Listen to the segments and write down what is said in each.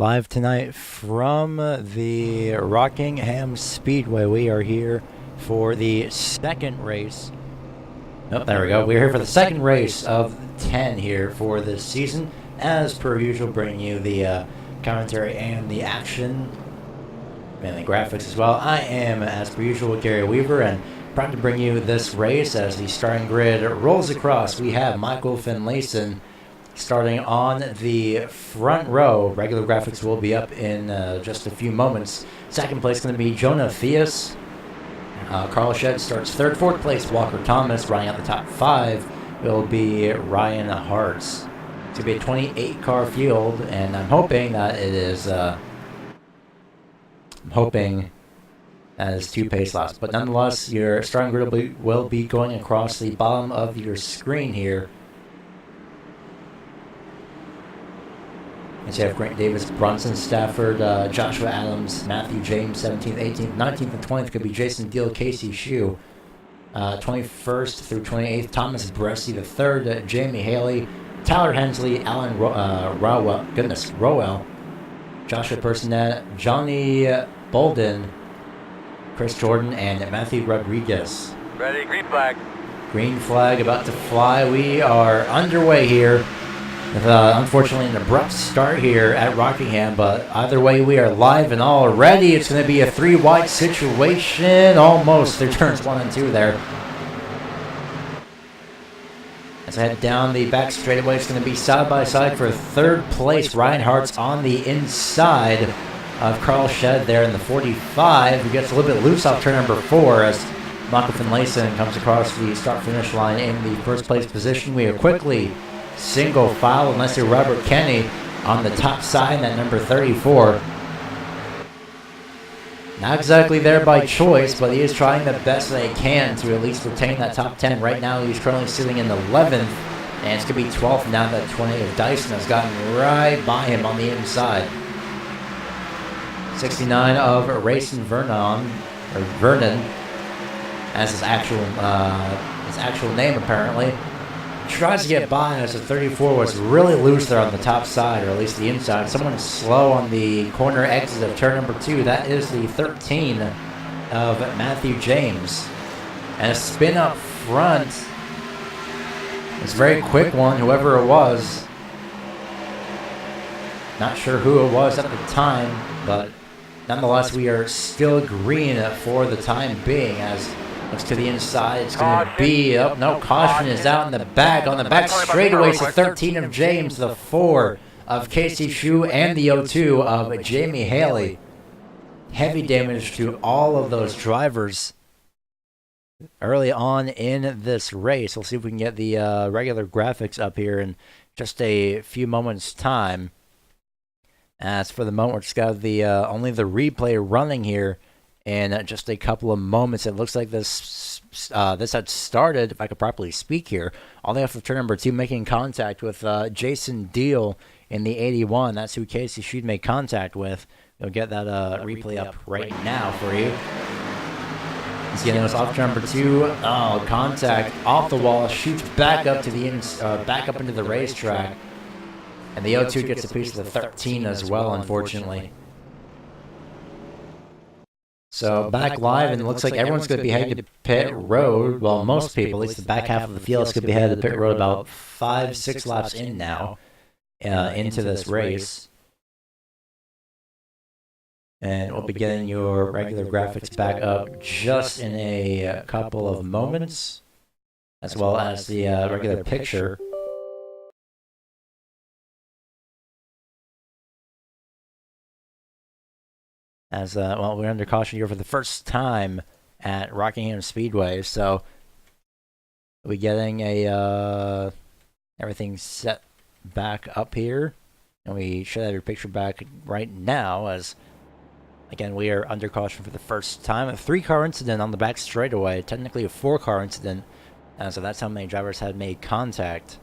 Live tonight from the Rockingham Speedway. We are here for the second race. Oh, there we go. We're here for the second race of 10 here for this season. As per usual, bringing you the commentary and the action, mainly graphics as well. I am, as per usual, Gary Weaver, and proud to bring you this race as the starting grid rolls across. We have Michael Finlayson starting on the front row. Regular graphics will be up in just a few moments. Second place going to be Jonah Theus. Carl Shedd starts third. Fourth place, Walker Thomas. Running out the top five will be Ryan Hartz. It's going to be a 28-car field, and I'm hoping that it is... I'm hoping that is 2 pace laps. But nonetheless, your starting grid will be going across the bottom of your screen here. And so you have Grant Davis, Bronson Stafford, Joshua Adams, Matthew James, 17th, 18th, 19th, and 20th could be Jason Deal, Casey Shue. 21st through 28th, Thomas Bresci the third, Jamie Haley, Tyler Hensley, Alan Rowell, Joshua Personet, Johnny Bolden, Chris Jordan, and Matthew Rodriguez. Ready, green flag. Green flag about to fly. We are underway here. With, unfortunately, an abrupt start here at Rockingham, but either way, we are live and all ready. It's going to be a 3-wide situation, almost through turns 1 and 2 there. As I head down the back straightaway, it's going to be side-by-side for third place. Ryan Hart's on the inside of Carl Shedd there in the 45, who gets a little bit loose off turn number 4 as Michael Finlayson comes across the start-finish line in the first place position. We are quickly single file, unless you're Robert Kenny on the top side, that number 34. Not exactly there by choice, but he is trying the best that he can to at least retain that top 10. Right now, he's currently sitting in 11th, and it's going to be 12th now that 20 of Dyson has gotten right by him on the inside. 69 of Racing Vernon, as his actual name apparently. Tries to get by as the 34 was really loose there on the top side, or at least the inside. Someone slow on the corner exit of turn number 2. That is the 13 of Matthew James. And a spin up front. It's a very quick one, whoever it was. Not sure who it was at the time, but nonetheless, we are still green for the time being as... Looks to the inside. It's going to be... Oh, no. Caution is out in the back. On the back straightaway, it's the 13 of James, the 4 of Casey Shue, and the 02 of Jamie Haley. Heavy damage to all of those drivers early on in this race. We'll see if we can get the regular graphics up here in just a few moments' time. As for the moment, we're just got the only the replay running here. In just a couple of moments, it looks like this had started, if I could properly speak here, all the way off of turn number 2, making contact with Jason Deal in the 81. That's who Casey Shue made contact with. We'll get that replay up right now for you. Again, it was off turn number 2. Oh, contact off the wall, shoots back up to the back up into the racetrack, and the 02 gets a piece of the 13 as well, unfortunately. So back live, and it looks like everyone's going to be heading to pit road. Well, most people, at least the back half of the field, is going to be headed to pit road about 5-6 laps in now into this race. And we'll be getting your regular graphics back up just in a couple of moments, as well as the regular picture. As well, we're under caution here for the first time at Rockingham Speedway, so we'll be getting a everything set back up here, and we should have your picture back right now. As again, we are under caution for the first time. A 3-car incident on the back straightaway, technically a 4-car incident, so that's how many drivers had made contact.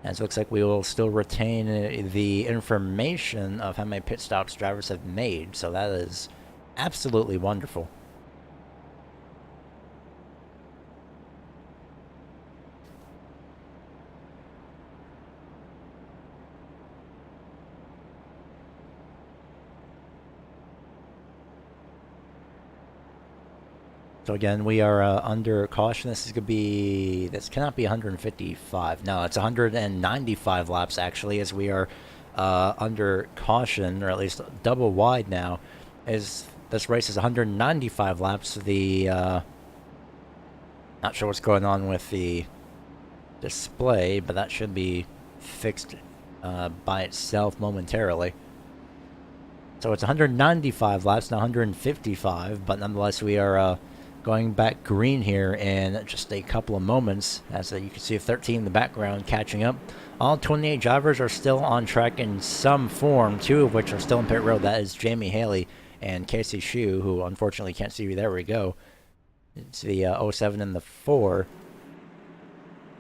And so it looks like we will still retain the information of how many pit stops drivers have made. So that is absolutely wonderful. So again, we are under caution. This is going to be... This cannot be 155. No, it's 195 laps, actually, as we are under caution, or at least double wide now. As this race is 195 laps. The... not sure what's going on with the display, but that should be fixed by itself momentarily. So it's 195 laps, not 155, but nonetheless we are going back green here in just a couple of moments. As you can see 13 in the background catching up. All 28 drivers are still on track in some form, 2 of which are still in pit road. That is Jamie Haley and Casey Shue, who unfortunately can't see you. There we go. It's the 07 and the 4.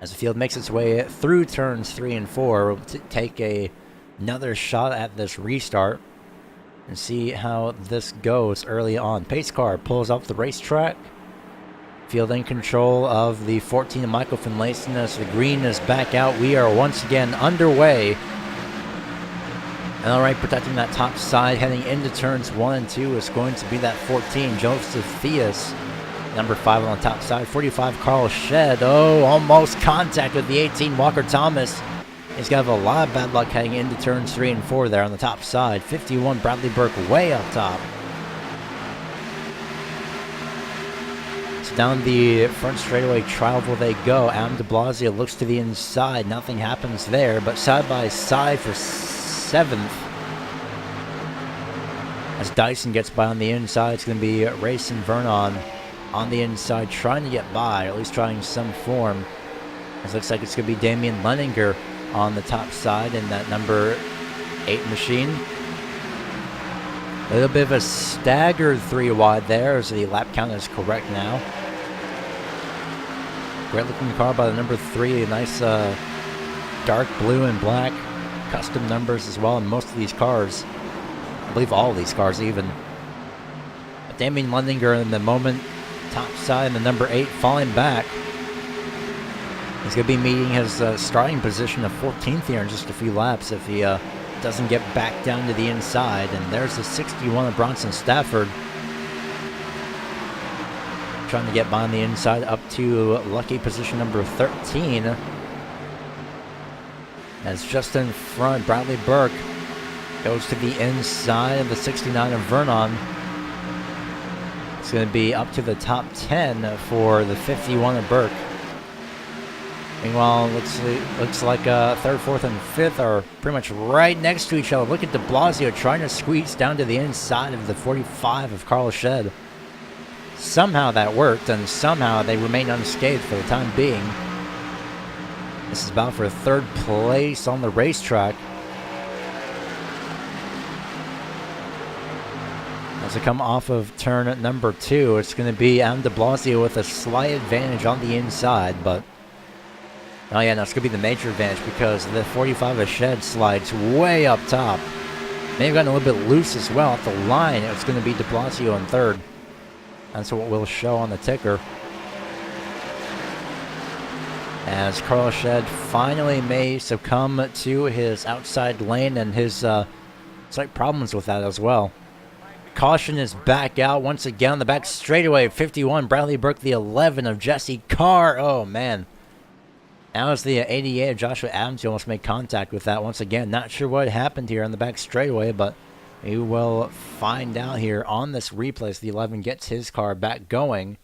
As the field makes its way through turns 3 and 4, we'll take another shot at this restart and see how this goes early on. Pace car pulls off the racetrack. Field in control of the 14 of Michael Finlayson as the green is back out. We are once again underway. And alright, protecting that top side, heading into turns 1 and 2 is going to be that 14, Joseph Theus. Number 5 on the top side. 45, Carl Shed. Oh, almost contact with the 18, Walker Thomas. He's going to have a lot of bad luck heading into turns 3 and 4 there on the top side. 51, Bradley Burke way up top. So down the front straightaway travel they go. Adam de Blasio looks to the inside. Nothing happens there, but side by side for 7th. As Dyson gets by on the inside, it's going to be Racing Vernon on the inside, trying to get by, or at least trying some form. It looks like it's going to be Damian Leninger on the top side in that number 8 machine. A little bit of a staggered 3 wide there, as the lap count is correct now. Great looking car by the number 3, a nice dark blue and black custom numbers as well in most of these cars. I believe all of these cars even. But Damian Leninger in the moment, top side, and the number 8 falling back. He's going to be meeting his starting position of 14th here in just a few laps if he doesn't get back down to the inside. And there's the 61 of Bronson Stafford. Trying to get by on the inside up to lucky position number 13. As just in front, Bradley Burke goes to the inside of the 69 of Vernon. It's going to be up to the top 10 for the 51 of Burke. Meanwhile, looks like 3rd, 4th, and 5th are pretty much right next to each other. Look at de Blasio trying to squeeze down to the inside of the 45 of Carl Shed. Somehow that worked, and somehow they remain unscathed for the time being. This is about for 3rd place on the racetrack. As they come off of turn number 2, it's going to be Adam de Blasio with a slight advantage on the inside, but... Oh yeah, no, it's going to be the major advantage because the 45 of Shed slides way up top. May have gotten a little bit loose as well at the line. It's going to be de Blasio in 3rd. That's what we'll show on the ticker. As Carl Shed finally may succumb to his outside lane and his slight problems with that as well. Caution is back out once again on the back straightaway. 51, Bradley Burke, the 11 of Jesse Carr. Oh, man. Now it's the 88 of Joshua Adams. He almost made contact with that once again. Not sure what happened here on the back straightaway, but we will find out here on this replay as the 11 gets his car back going.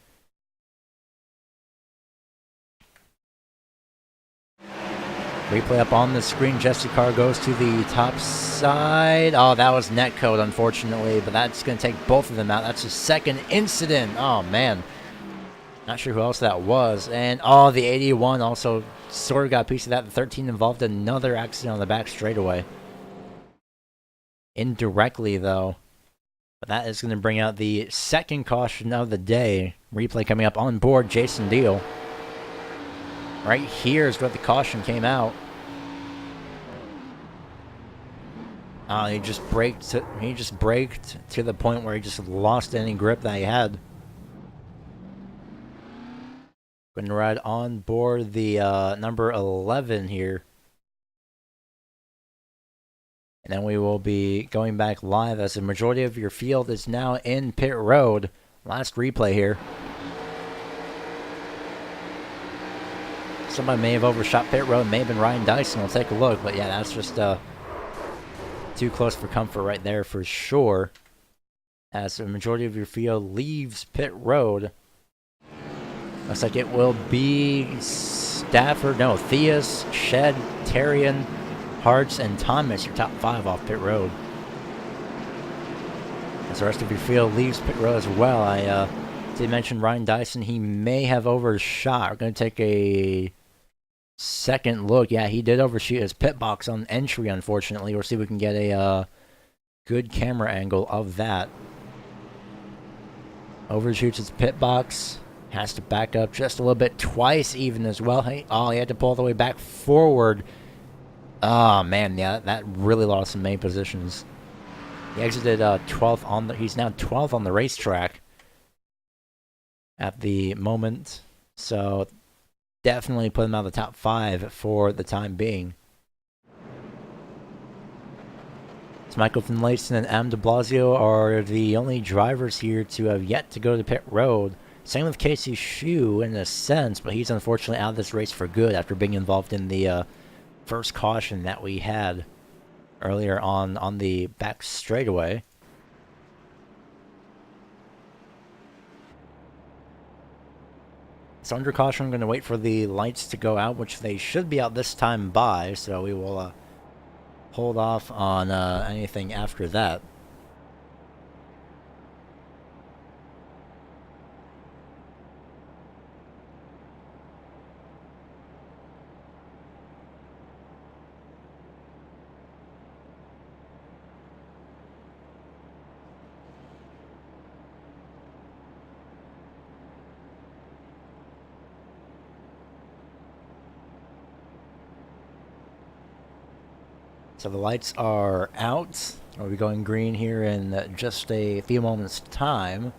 Replay up on the screen. Jesse Carr goes to the top side. Oh, that was netcode, unfortunately, but that's going to take both of them out. That's the 2nd incident. Oh, man. Not sure who else that was. And, oh, the 81 also sort of got a piece of that. The 13 involved another accident on the back straightaway. Indirectly, though. But that is going to bring out the 2nd caution of the day. Replay coming up on board, Jason Deal. Right here is where the caution came out. He just braked to the point where he just lost any grip that he had. Going to ride on board the number 11 here. And then we will be going back live as the majority of your field is now in pit road. Last replay here. Somebody may have overshot pit road. May have been Ryan Dyson. We'll take a look. But yeah, that's just too close for comfort right there for sure. As the majority of your field leaves pit road. Looks like it will be Stafford, no, Theus, Shed, Tarian, Hartz, and Thomas, your top 5 off pit road. As the rest of your field leaves pit road as well. I did mention Ryan Dyson. He may have overshot. We're going to take a second look. Yeah, he did overshoot his pit box on entry, unfortunately. We'll see if we can get a good camera angle of that. Overshoots his pit box. Has to back up just a little bit twice even as well. Hey, oh, he had to pull all the way back forward. Oh, man, yeah, that really lost some main positions. He exited 12th on the... He's now 12th on the racetrack at the moment. So, definitely put him out of the top 5 for the time being. So Michael Finlayson and Adam de Blasio are the only drivers here to have yet to go to pit road. Same with Casey Shue in a sense, but he's unfortunately out of this race for good after being involved in the first caution that we had earlier on the back straightaway. So under caution, I'm going to wait for the lights to go out, which they should be out this time by, so we will hold off on anything after that. So the lights are out. We'll be going green here in just a few moments' time.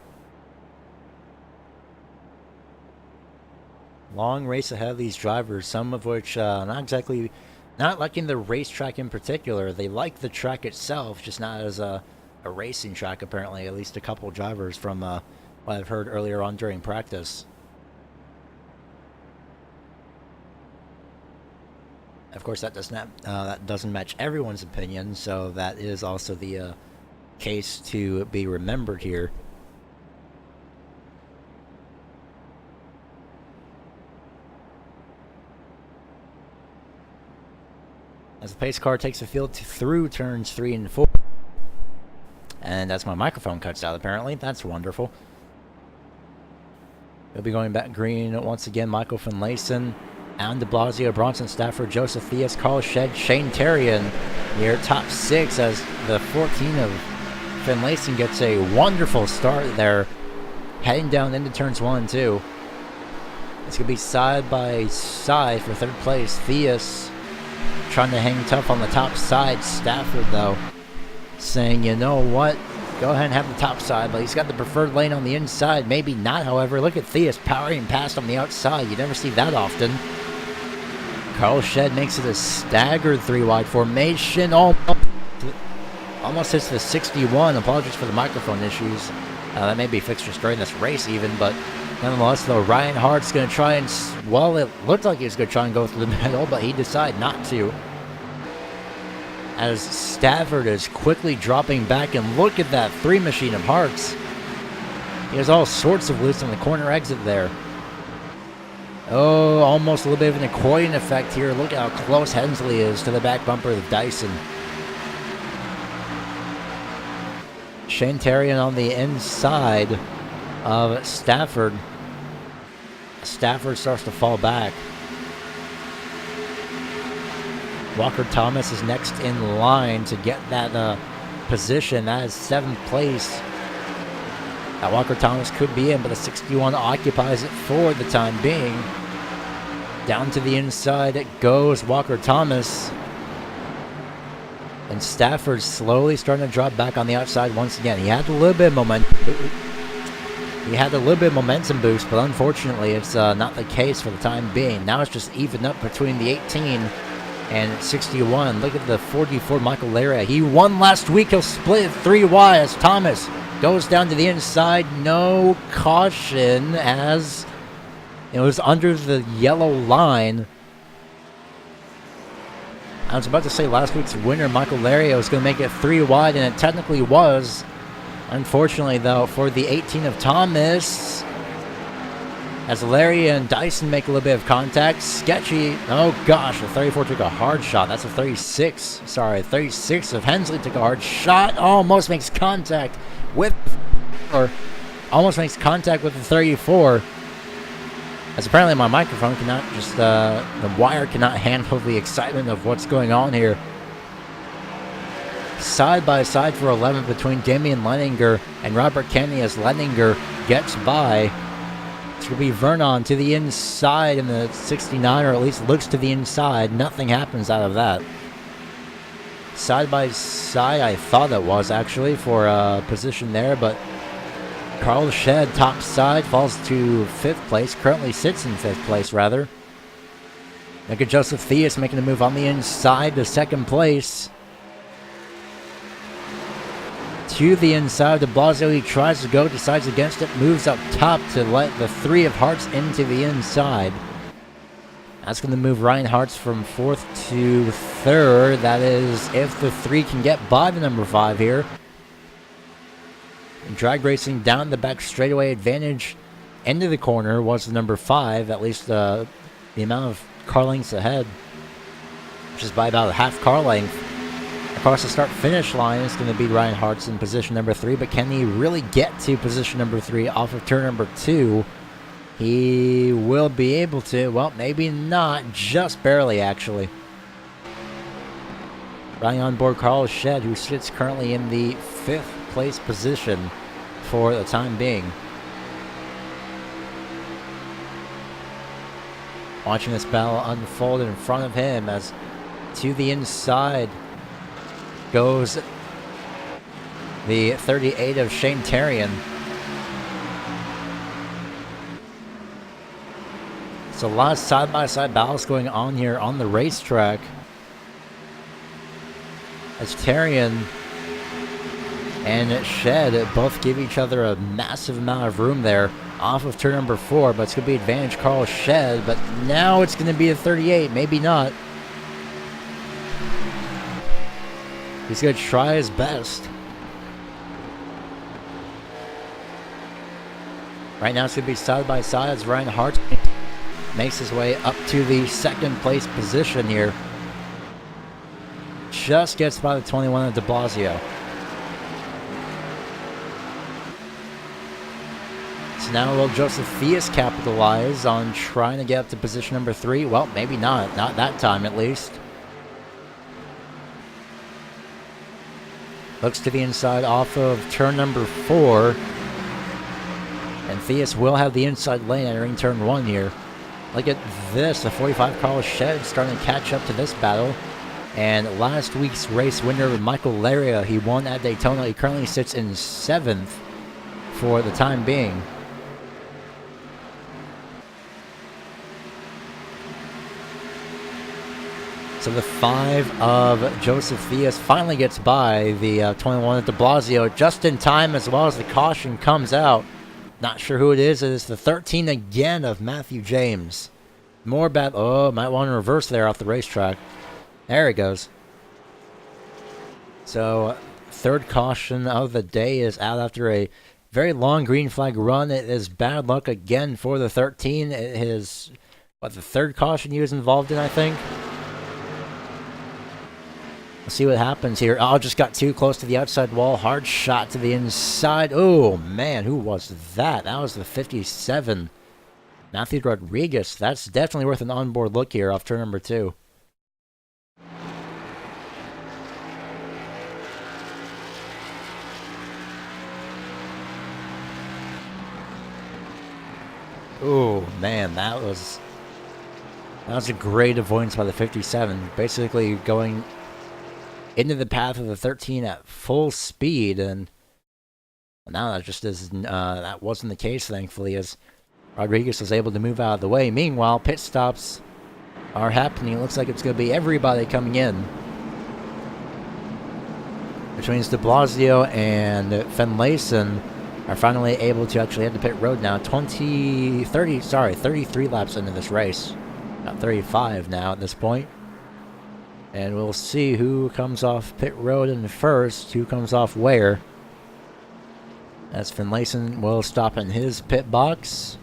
Long race ahead of these drivers, some of which not liking the racetrack in particular. They like the track itself, just not as a racing track apparently, at least a couple drivers from what I've heard earlier on during practice. Of course, that doesn't match everyone's opinion, so that is also the case to be remembered here. As the pace car takes the field through turns 3 and 4. And as my microphone cuts out, apparently. That's wonderful. We'll be going back green once again. Michael Finlayson, Alan de Blasio, Bronson Stafford, Joseph Theus, Carl Shed, Shane Tarian near top 6 as the 14 of Finlayson gets a wonderful start there, heading down into turns 1 and 2. It's going to be side by side for 3rd place. Theus trying to hang tough on the top side. Stafford, though, saying, you know what, go ahead and have the top side, but he's got the preferred lane on the inside. Maybe not, however. Look at Theus powering past on the outside. You never see that often. Carl Shed makes it a staggered 3-wide formation. Almost hits the 61. Apologies for the microphone issues. That may be fixed just during this race even, but nonetheless, though, Ryan Hart's going to try and... Well, it looked like he was going to try and go through the middle, but he decided not to. As Stafford is quickly dropping back, and look at that 3 machine of Hart's. He has all sorts of loose on the corner exit there. Oh, almost a little bit of an accordion effect here. Look how close Hensley is to the back bumper of Dyson. Shane Tarian on the inside of Stafford. Stafford starts to fall back. Walker Thomas is next in line to get that position. That is 7th place. Now Walker Thomas could be in, but the 61 occupies it for the time being. Down to the inside it goes, Walker Thomas. And Stafford slowly starting to drop back on the outside once again. He had a little bit of momentum boost, but unfortunately it's not the case for the time being. Now it's just even up between the 18 and 61. Look at the 44 Michael Laria. He won last week. He'll split 3 wide as Thomas goes down to the inside. No caution as It was under the yellow line. I was about to say last week's winner, Michael Laria, was going to make it 3 wide, and it technically was. Unfortunately, though, for the 18 of Thomas, as Laria and Dyson make a little bit of contact, sketchy. Oh gosh, the 34 took a hard shot. That's a 36. Sorry, 36 of Hensley took a hard shot. Almost makes contact with, or almost makes contact with the 34. As apparently my microphone cannot just, the wire cannot handle the excitement of what's going on here. Side by side for 11 between Damian Leininger and Robert Kennedy as Leininger gets by. It's going to be Vernon to the inside in the 69, or at least looks to the inside. Nothing happens out of that. Side by side, I thought it was actually for a position there, but Carl Shed, top side, falls to 5th place. Currently sits in 5th place, rather. Look at Joseph Theus making a move on the inside to 2nd place. To the inside, de Blasio, he tries to go, decides against it, moves up top to let the 3 of Hearts into the inside. That's going to move Ryan Hartz from 4th to 3rd. That is if the 3 can get by the number 5 here. Drag racing down the back straightaway advantage into the corner was the number 5, at least the amount of car lengths ahead, which is by about a half car length. Across the start-finish line, it's going to be Ryan Hartz in position number 3, but can he really get to position number 3 off of turn number 2? He will be able to. Well, maybe not. Just barely, actually. Riding on board Carl Shed, who sits currently in the 5th place position for the time being. Watching this battle unfold in front of him as to the inside goes the 38 of Shane Terrian. So a lot of side-by-side battles going on here on the racetrack, as Terrian and Shed both give each other a massive amount of room there off of turn number 4, but it's going to be advantage Carl Shed, but now it's going to be a 38, maybe not. He's going to try his best. Right now it's going to be side by side as Ryan Hart makes his way up to the 2nd place position here. Just gets by the 21 of de Blasio. So now will Joseph Theus capitalize on trying to get up to position number 3? Well, maybe not. Not that time, at least. Looks to the inside off of turn number 4. And Theus will have the inside lane entering turn 1 here. Look at this. The 45 Carl Shed starting to catch up to this battle. And last week's race winner, Michael Laria, he won at Daytona. He currently sits in 7th for the time being. So the 5 of Joseph Theus finally gets by the 21 of de Blasio just in time, as well as the caution comes out. Not sure who it is. It is the 13 again of Matthew James. More bad. Oh, might want to reverse there off the racetrack. There he goes. So 3rd caution of the day is out after a very long green flag run. It is bad luck again for the 13. It is, what, the 3rd caution he was involved in, I think? Let's see what happens here. Oh, just got too close to the outside wall. Hard shot to the inside. Oh, man, who was that? That was the 57. Matthew Rodriguez. That's definitely worth an onboard look here off turn number 2. Oh, man, that was a great avoidance by the 57. Basically going into the path of the 13 at full speed, and now that just is that wasn't the case, thankfully, as Rodriguez was able to move out of the way. Meanwhile, pit stops are happening. It looks like it's going to be everybody coming in, which means de Blasio and Finlayson are finally able to actually head to pit road now. 33 laps into this race. About 35 now at this point. And we'll see who comes off pit road in first, who comes off where. As Finlayson will stop in his pit box.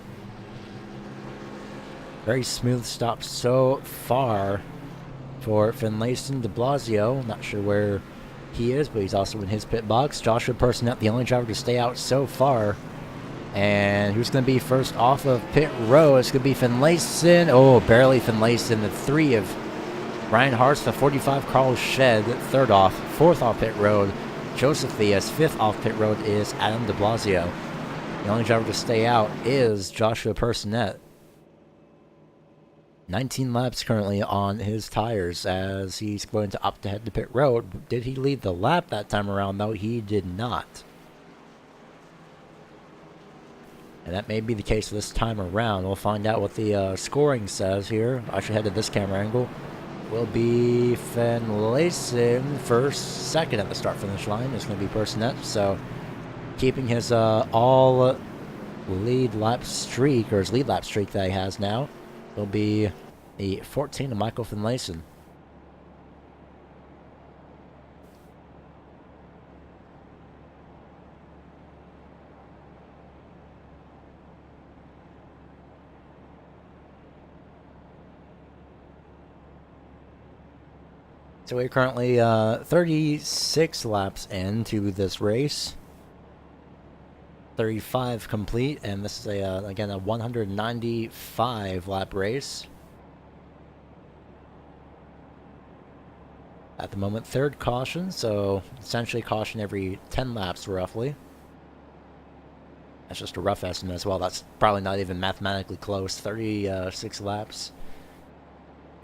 Very smooth stop so far for Finlayson. De Blasio, not sure where he is, but he's also in his pit box. Joshua Personette, the only driver to stay out so far. And who's going to be first off of pit road? It's going to be Finlayson. Oh, barely Finlayson. The 3 of Ryan Hartz, the 45 Carl Shed, 3rd off. 4th off pit road, Joseph Theus. 5th off pit road is Adam De Blasio. The only driver to stay out is Joshua Personette. 19 laps currently on his tires as he's going to opt to head to pit road. Did he lead the lap that time around, though? He did not. And that may be the case this time around. We'll find out what the scoring says here. I should head to this camera angle. Will be Finlayson first, second at the start-finish line. It's going to be Personette, so keeping his all lead lap streak, or his lead lap streak that he has now, will be the 14 of Michael Finlayson. So we're currently 36 laps into this race. 35 complete, and this is again a 195 lap race. At the moment, 3rd caution, so essentially caution every 10 laps roughly. That's just a rough estimate as well. That's probably not even mathematically close. 36 laps.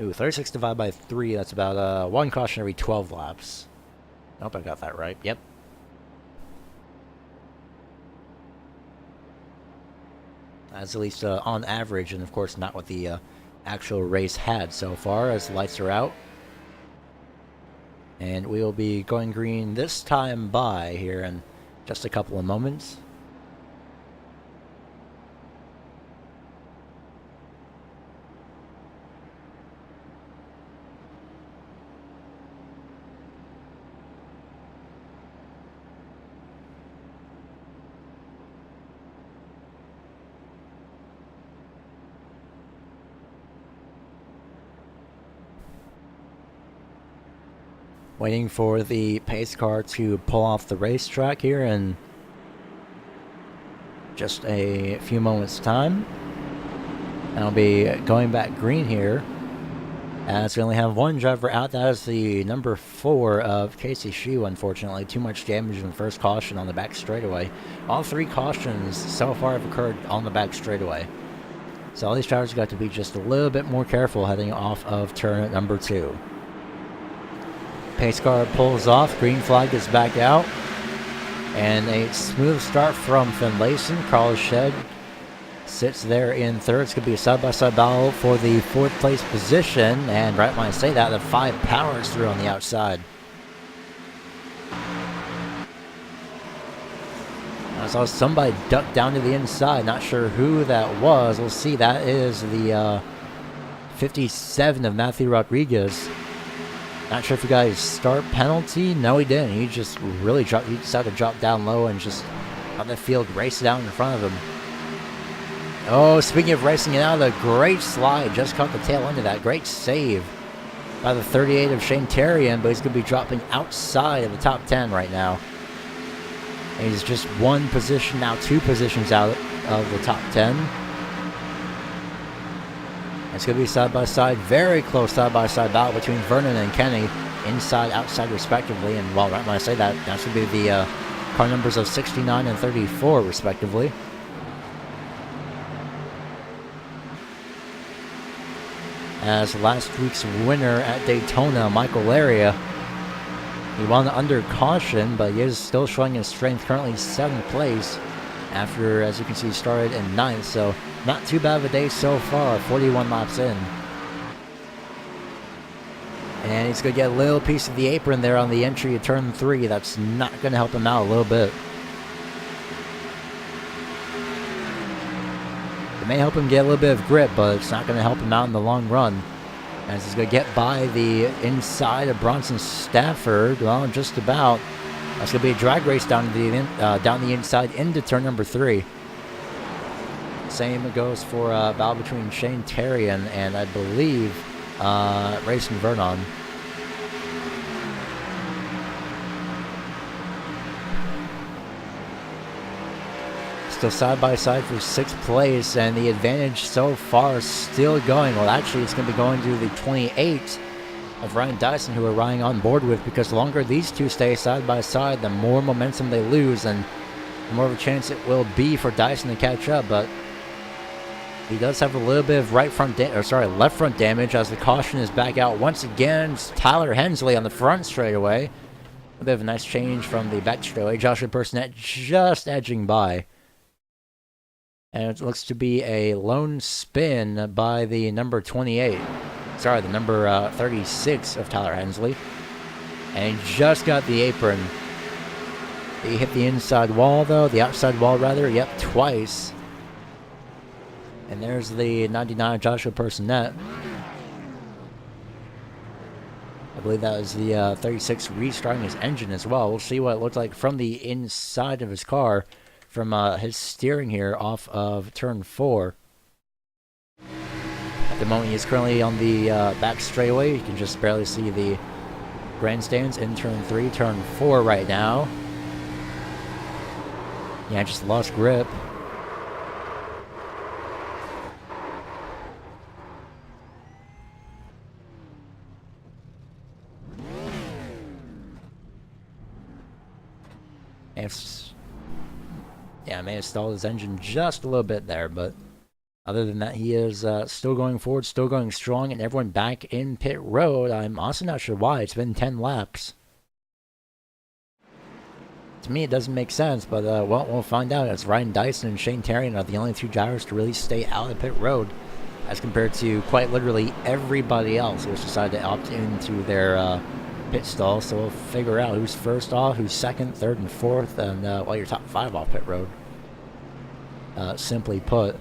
Ooh, 36 divided by 3, that's about 1 caution every 12 laps. I hope I got that right. Yep. That's at least on average, and of course not what the actual race had so far, as the lights are out. And we will be going green this time by here in just a couple of moments. Waiting for the pace car to pull off the racetrack here in just a few moments' time. And I'll be going back green here, as we only have one driver out. That is the number 4 of Casey Shue, unfortunately. Too much damage in the first caution on the back straightaway. All 3 cautions so far have occurred on the back straightaway. So all these drivers got to be just a little bit more careful heading off of turn number 2. Pace car pulls off, green flag is back out, and a smooth start from Finlayson. Carl Shed sits there in 3rd. It's going to be a side-by-side battle for the 4th place position, and right when I say that, the 5 powers through on the outside. I saw somebody duck down to the inside, not sure who that was. We'll see. That is the 57 of Matthew Rodriguez. Not sure if he got his start penalty. No, he didn't. He just really dropped. He decided to drop down low and just on the field race down in front of him. Oh, speaking of racing it out, a great slide. Just caught the tail end of that. Great save by the 38 of Shane Terrian, but he's going to be dropping outside of the top 10 right now. And he's just 1 position, now 2 positions out of the top 10. It's going to be side-by-side, very close side-by-side battle between Vernon and Kenny, inside, outside, respectively. And, well, right when I say that, that should be the car numbers of 69 and 34, respectively. As last week's winner at Daytona, Michael Laria, he won under caution, but he is still showing his strength, currently 7th place. After, as you can see, started in 9th, so not too bad of a day so far, 41 laps in. And he's going to get a little piece of the apron there on the entry of turn 3. That's not going to help him out a little bit. may help him get a little bit of grip, but it's not going to help him out in the long run. As he's going to get by the inside of Bronson Stafford. Well, just about. That's going to be a drag race down the inside into turn number 3. Same goes for a battle between Shane Terry and I believe Racing Vernon. Still side by side for 6th place, and the advantage so far is still going. Well, actually, it's going to be going to the 28 of Ryan Dyson, who we're riding on board with, because the longer these two stay side by side, the more momentum they lose, and the more of a chance it will be for Dyson to catch up. But he does have a little bit of left front damage, as the caution is back out once again. It's Tyler Hensley on the front straightaway. A bit of a nice change from the back straightaway. Joshua Personette just edging by. And it looks to be a lone spin by the number 28. Sorry, the number 36 of Tyler Hensley. And he just got the apron. He hit the inside wall, though. The outside wall, rather. Yep, twice. And there's the 99 Joshua Personette. I believe that was the 36 restarting his engine as well. We'll see what it looked like from the inside of his car, from his steering here off of turn 4. At the moment, he is currently on the back straightaway. You can just barely see the grandstands in turn 3, turn 4 right now. Yeah, just lost grip. Yeah, may have stalled his engine just a little bit there, but other than that, he is still going forward, still going strong, and everyone back in pit road. I'm also not sure why. It's been 10 laps. To me, it doesn't make sense, but well, we'll find out. It's Ryan Dyson and Shane Terry are the only two drivers to really stay out of pit road, as compared to quite literally everybody else who has decided to opt into their pit stall. So we'll figure out who's first off, who's second, third, and fourth, and your top 5 off pit road. Simply put.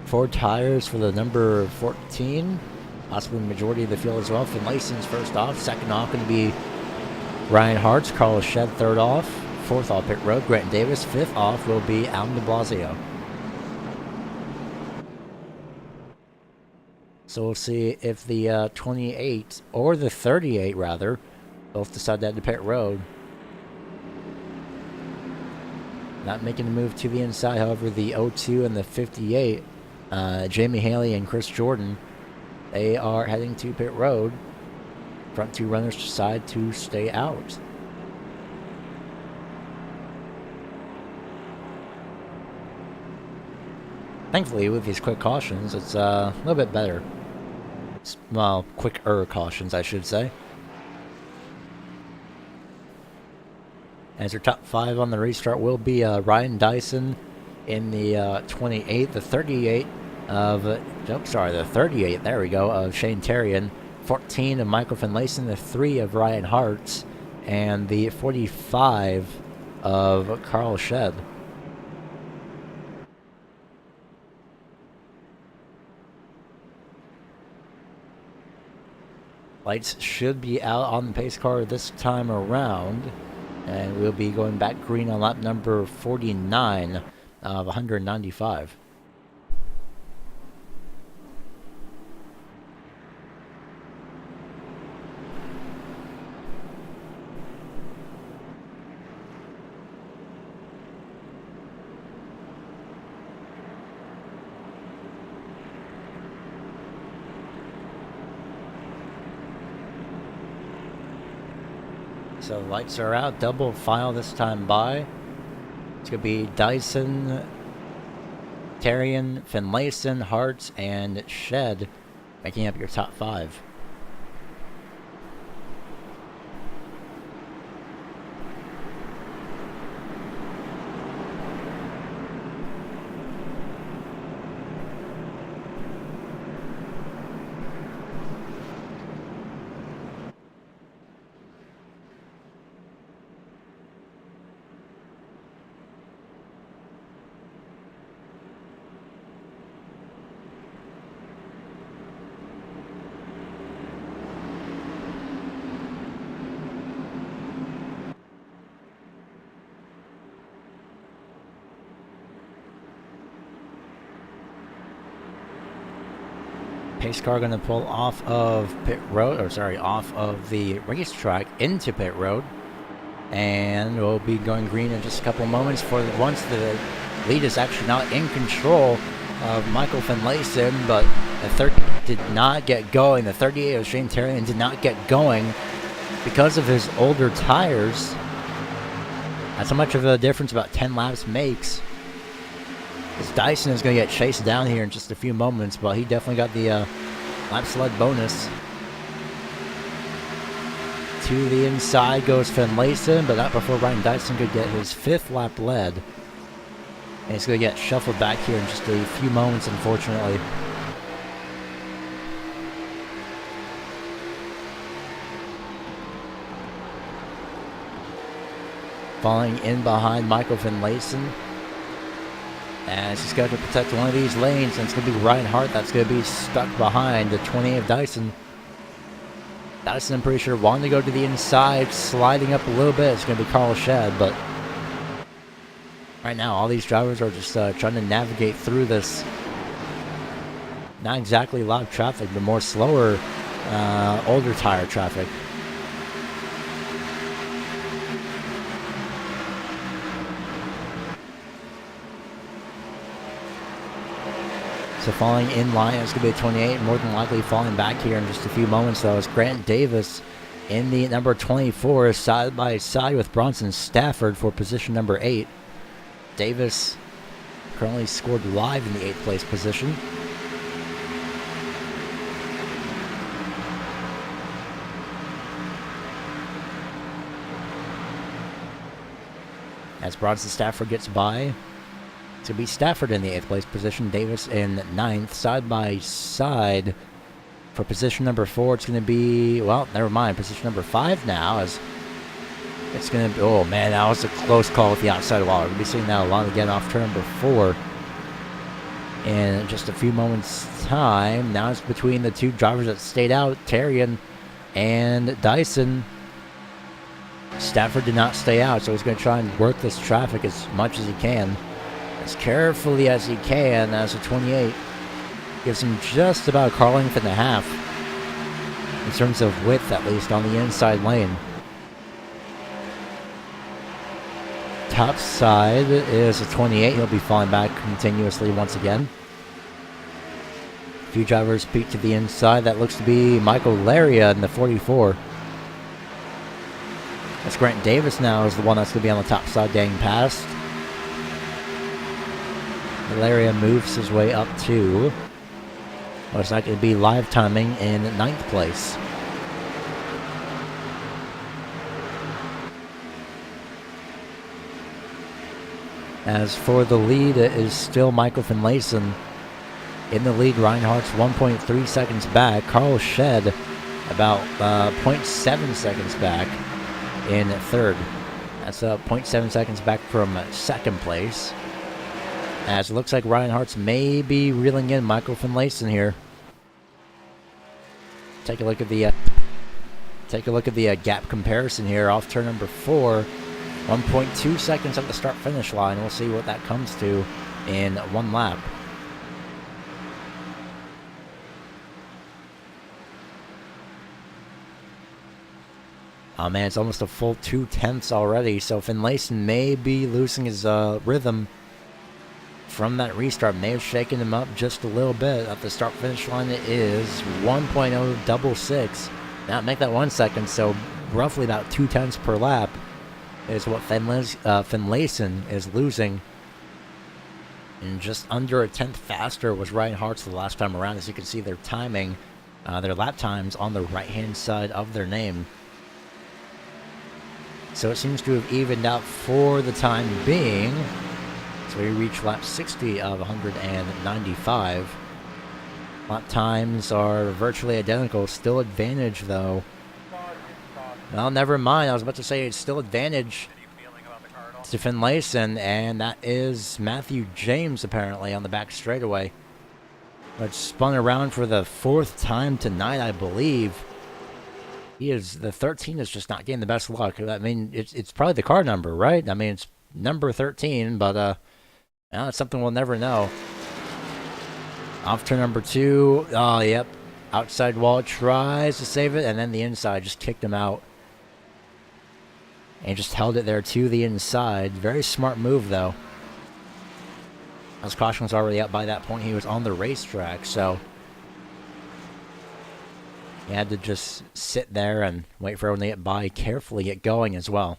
4 tires for the number 14, possibly the majority of the field as well. Finlayson's first off. Second off going to be Ryan Hartz. Carlos Shed third off. Fourth off pit road, Grant Davis. Fifth off will be Alan de Blasio. So we'll see if the 28, or the 38 rather, both decide to head to pit road. Not making a move to the inside, however, the 02 and the 58, Jamie Haley and Chris Jordan, they are heading to pit road. Front 2 runners decide to stay out. Thankfully, with these quick cautions, it's a little bit better. Well, quicker cautions, I should say. As your top 5 on the restart will be Ryan Dyson in the 28, the 38 of, the 38, there we go, of Shane Terrian, 14 of Michael Finlayson, the 3 of Ryan Hartz, and the 45 of Carl Shed. Lights should be out on the pace car this time around. And we'll be going back green on lap number 49 of 195. So lights are out, double file this time by. It's going to be Dyson, Terrian, Finlayson, Hartz, and Shed making up your top 5. Pace car going to pull off of off of the racetrack into pit road. And we'll be going green in just a couple moments for once the lead is actually not in control of Michael Finlayson, but the 30 did not get going. The 38 of Shane Terrian did not get going because of his older tires. That's how much of a difference about 10 laps makes. This Dyson is going to get chased down here in just a few moments, but he definitely got the lap sled bonus. To the inside goes Finlayson, but not before Ryan Dyson could get his 5th lap led. And he's going to get shuffled back here in just a few moments, unfortunately. Falling in behind Michael Finlayson. And he's got to protect one of these lanes, and it's going to be Ryan Hart that's going to be stuck behind the 28 of Dyson. Dyson, I'm pretty sure, wanted to go to the inside, sliding up a little bit. It's going to be Carl Shedd, but right now all these drivers are just trying to navigate through this not exactly loud traffic, but more slower, older tire traffic. So falling in line, it's going to be a 28, more than likely falling back here in just a few moments, though, as Grant Davis in the number 24 is side by side with Bronson Stafford for position number 8. Davis currently scored live in the 8th place position. As Bronson Stafford gets by, to be Stafford in the 8th place position, Davis in 9th, side by side. For position number 4, it's going to be, well, never mind, position number 5 now, as it's going to be, oh man, that was a close call with the outside wall. We're going to be seeing that a lot again off turn number 4 in just a few moments' time. Now it's between the two drivers that stayed out, Terrian and Dyson. Stafford did not stay out, so he's going to try and work this traffic as much as he can, as carefully as he can, as a 28 gives him just about a car length and a half in terms of width, at least on the inside lane. Top side is a 28. He'll be falling back continuously once again. A few drivers peek to the inside. That looks to be Michael Laria in the 44. As Grant Davis now is the one that's going to be on the top side getting past. Laria moves his way up to what's not going to be live timing in 9th place. As for the lead, it is still Michael Finlayson in the lead. Reinhardt's 1.3 seconds back. Carl Shedd about 0.7 seconds back in 3rd. That's 0.7 seconds back from 2nd place. As it looks like Reinhardt's may be reeling in Michael Finlayson here. Take a look at the gap comparison here off turn number 4. 1.2 seconds at the start-finish line. We'll see what that comes to in one lap. Oh man, it's almost a full 2/10 already, so Finlayson may be losing his rhythm from that restart. May have shaken him up just a little bit. At the start-finish line, it is 1.066. Now make that 1 second, so roughly about 2/10 per lap is what Finlayson is losing. And just under a 10th faster was Reinhardt's the last time around. As you can see, their timing, their lap times on the right-hand side of their name. So it seems to have evened out for the time being. So we reach lap 60 of 195. Lap times are virtually identical. Still advantage, though. Well, never mind. I was about to say it's still advantage to Finlayson, and that is Matthew James, apparently, on the back straightaway. But spun around for the 4th time tonight, I believe. The 13 is just not getting the best luck. I mean, it's probably the car number, right? I mean, it's number 13, but it's something we'll never know. Off turn number 2. Oh, yep. Outside wall tries to save it, and then the inside just kicked him out. And just held it there to the inside. Very smart move, though. As caution was already up by that point, he was on the racetrack, so he had to just sit there and wait for everyone to get by, carefully get going as well.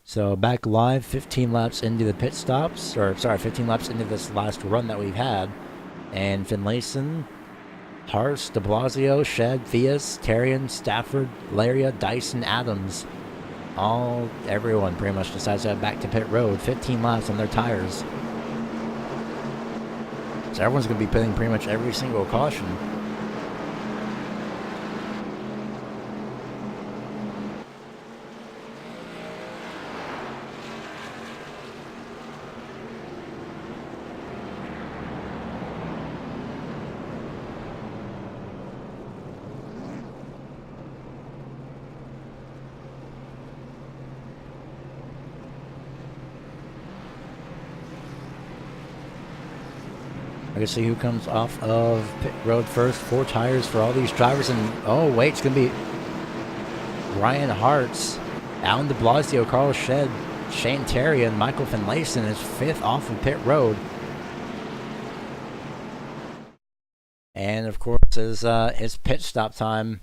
So back live, 15 laps into the pit stops, or sorry, 15 laps into this last run that we've had. And Finlayson, Harse, de Blasio, Shed, Theus, Terrian, Stafford, Laria, Dyson, Adams. Everyone pretty much decides to head back to pit road. 15 laps on their tires. So everyone's going to be pitting pretty much every single caution. I can see who comes off of pit road first. 4 tires for all these drivers. And, oh, wait, it's going to be Ryan Hartz, Alan de Blasio, Carl Shed, Shane Terry, and Michael Finlayson is 5th off of pit road. And, of course, his pit stop time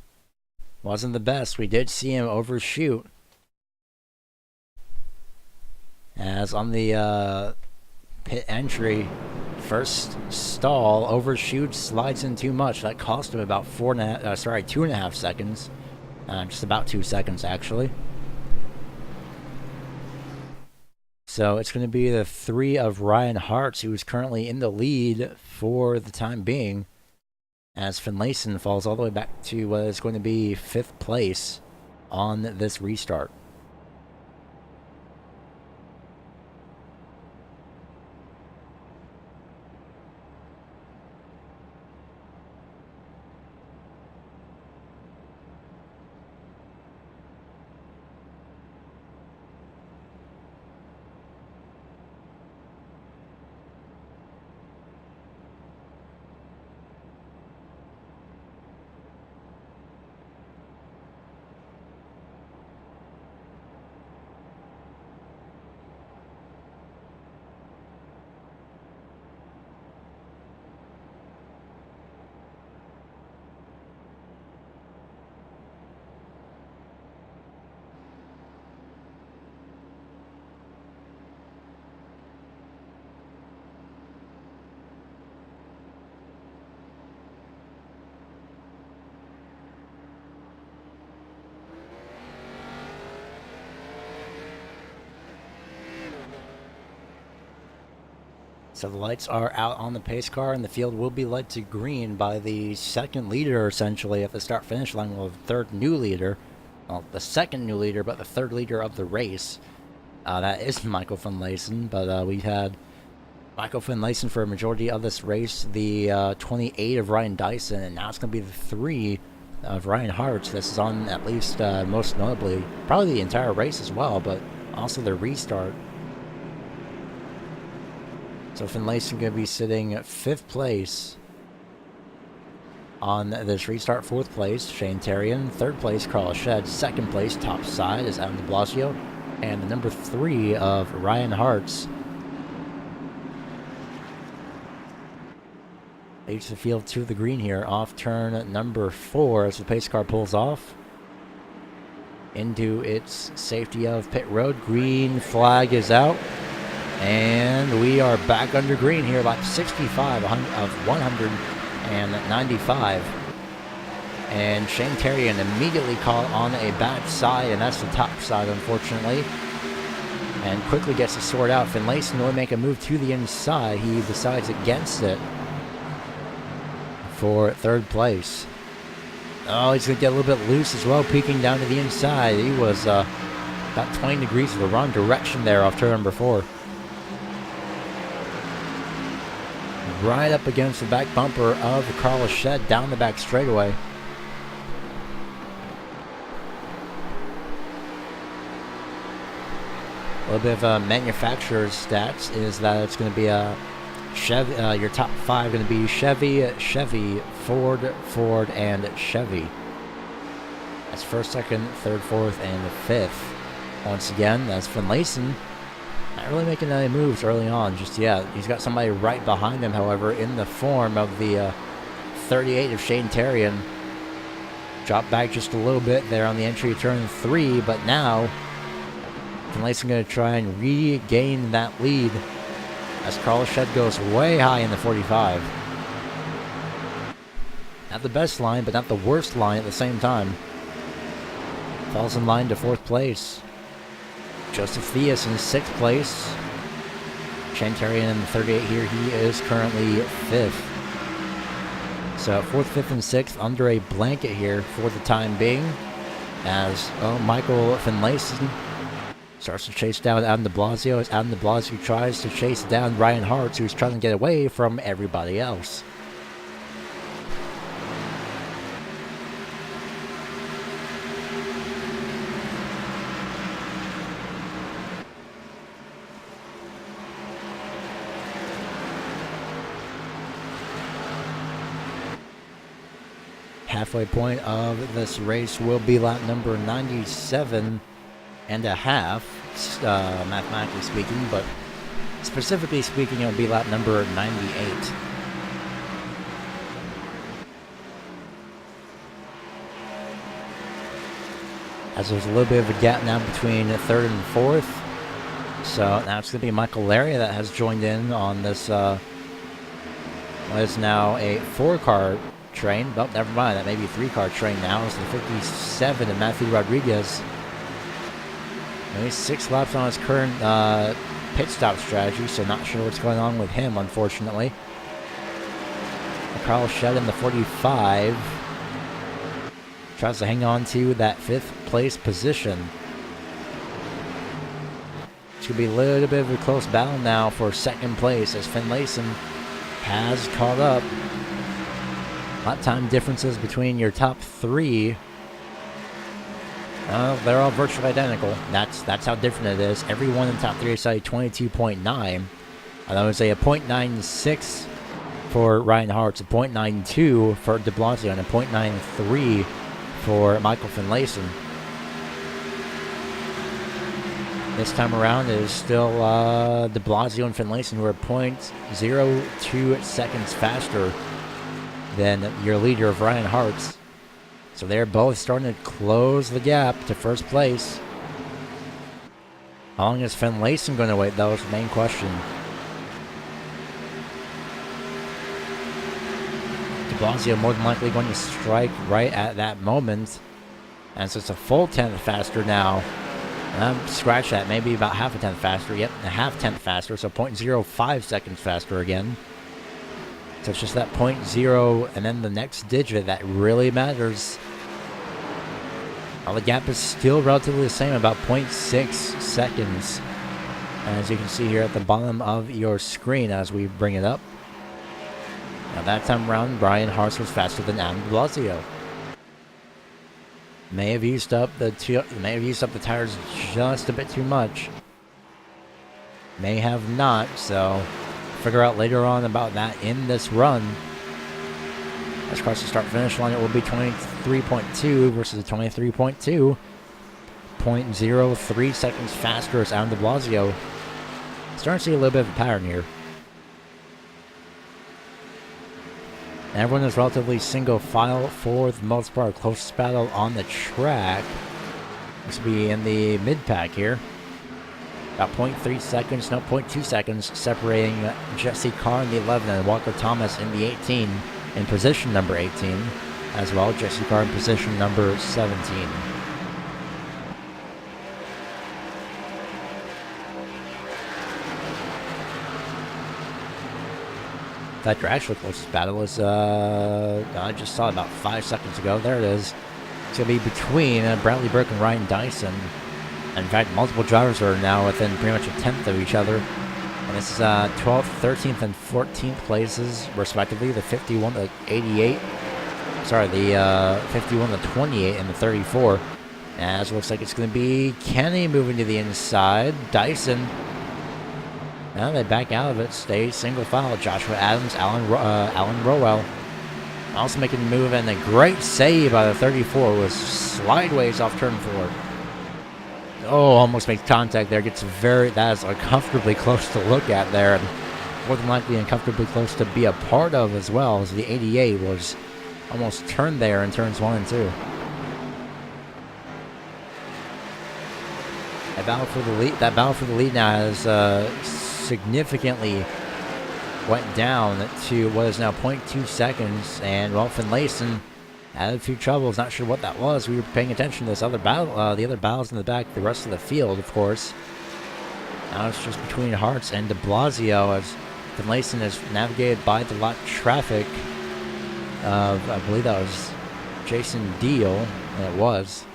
wasn't the best. We did see him overshoot. As on the pit entry, first stall, overshoots, slides in too much. That cost him about 2.5 seconds. Just about 2 seconds, actually. So it's going to be the 3 of Ryan Hartz, who is currently in the lead for the time being, as Finlayson falls all the way back to what is going to be 5th place on this restart. So the lights are out on the pace car, and the field will be led to green by the second leader, essentially, at the start-finish line. Well, the third new leader. Well, the second new leader, but the third leader of the race. That is Michael Finlayson, but we had Michael Finlayson for a majority of this race, the 28 of Ryan Dyson, and now it's going to be the 3 of Ryan Hartz. This is on at least, most notably, probably the entire race as well, but also the restart. So Finlayson going to be sitting at 5th place on this restart. 4th place, Shane Terrian. 3rd place, Carl Shed. 2nd place, top side, is Adam de Blasio. And the number 3 of Ryan Hartz leads the field to the green here off turn number 4 as the pace car pulls off into its safety of pit road. Green flag is out. And we are back under green here, lap 65 of 195. And Shane Terrian immediately caught on a bad side, and that's the top side, unfortunately. And quickly gets the sort out. Finlayson will make a move to the inside. He decides against it for 3rd place. Oh, he's going to get a little bit loose as well, peeking down to the inside. He was about 20 degrees of the wrong direction there off turn number 4. Right up against the back bumper of Carl Shed down the back straightaway. A little bit of manufacturer's stats is that it's going to be Chevy, your top 5 going to be Chevy, Ford, and Chevy. That's first, second, third, fourth, and fifth. Once again, that's Finlayson. Not really making any moves early on just yet. He's got somebody right behind him, however, in the form of the 38 of Shane Terrian. Dropped back just a little bit there on the entry of turn 3, but now Finlayson going to try and regain that lead as Carlos Shed goes way high in the 45. Not the best line, but not the worst line at the same time. Falls in line to 4th place. Joseph Theus in 6th place. Shane Terrian in the 38 here. He is currently 5th. So 4th, 5th, and 6th under a blanket here for the time being. As Michael Finlayson starts to chase down Adam de Blasio as Adam de Blasio tries to chase down Ryan Hartz, who's trying to get away from everybody else. Halfway point of this race will be lap number 97 and a half, mathematically speaking, but specifically speaking, it will be lap number 98. As there's a little bit of a gap now between 3rd and 4th. So now it's going to be Michael Laria that has joined in on this, what is now a 4-car train. Oh, never mind. That may be a 3-car train now. It's the 57 of Matthew Rodriguez. And he's 6 laps on his current pit stop strategy, so not sure what's going on with him, unfortunately. Carl Shed in the 45 tries to hang on to that 5th place position. It's going to be a little bit of a close battle now for 2nd place as Finlayson has caught up. Lap time differences between your top 3. They're all virtually identical. That's how different it is. Everyone in the top 3 is at 22.9. I would say a 0.96 for Ryan Hartz, a 0.92 for de Blasio, and a 0.93 for Michael Finlayson. This time around it is still de Blasio and Finlayson who are 0.02 seconds faster than your leader of Ryan Hartz. So they're both starting to close the gap to 1st place. How long is Finlayson going to wait, though, is the main question. De Blasio more than likely going to strike right at that moment. And so it's a full 10th faster now. Scratch that, maybe about half a 10th faster. Yep, a half 10th faster, so 0.05 seconds faster again. So it's just that 0.0 and then the next digit that really matters. Well, the gap is still relatively the same, about 0.6 seconds. And as you can see here at the bottom of your screen as we bring it up. Now that time around, Brian Hartz was faster than Adam de Blasio. May have used up the tires just a bit too much. May have not, so figure out later on about that in this run. As across the start-finish line, it will be 23.2 versus 23.2. 0.03 seconds faster as Adam de Blasio. Starting to see a little bit of a pattern here. And everyone is relatively single file for the most part. Closest battle on the track. This will be in the mid-pack here. About 0.3 seconds, no, 0.2 seconds separating Jesse Carr in the 11 and Walker Thomas in the 18 in position number 18 as well. Jesse Carr in position number 17. In fact, your actual closest battle is, I just saw it about 5 seconds ago. There it is. It's going to be between Bradley Burke and Ryan Dyson. In fact, multiple drivers are now within pretty much a 10th of each other. And this is 12th, 13th, and 14th places, respectively. The 51 to 88. Sorry, the 51 to 28 and the 34. As it looks like it's going to be Kenny moving to the inside. Dyson. Now they back out of it, stay single file. Joshua Adams, Alan Rowell also making the move, and a great save by the 34 was slideways off turn 4. Oh, almost makes contact there. That is uncomfortably close to look at there, and more than likely uncomfortably close to be a part of as well, as the 88 was almost turned there in turns 1 and 2. That battle for the lead now has significantly went down to what is now 0.2 seconds, and well, Finlayson had a few troubles. Not sure what that was. We were paying attention to this other battle, the other battles in the back, the rest of the field, of course. Now it's just between Hartz and de Blasio, as Finlayson is navigated by the lot traffic of, I believe that was Jason Deal, and it was.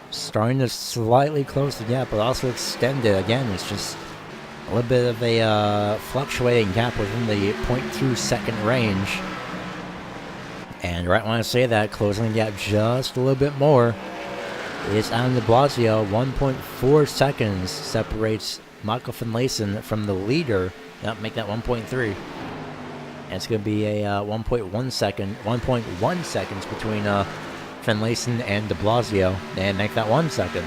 Starting to slightly close the gap, but also extend it. Again, it's just a little bit of a fluctuating gap within the 0.2 second range. And right when I say that, closing the gap just a little bit more is Adam de Blasio. 1.4 seconds separates Michael Finlayson from the leader. Yep, make that 1.3. And it's going to be a 1.1 seconds between Finlayson and de Blasio, and make that 1 second.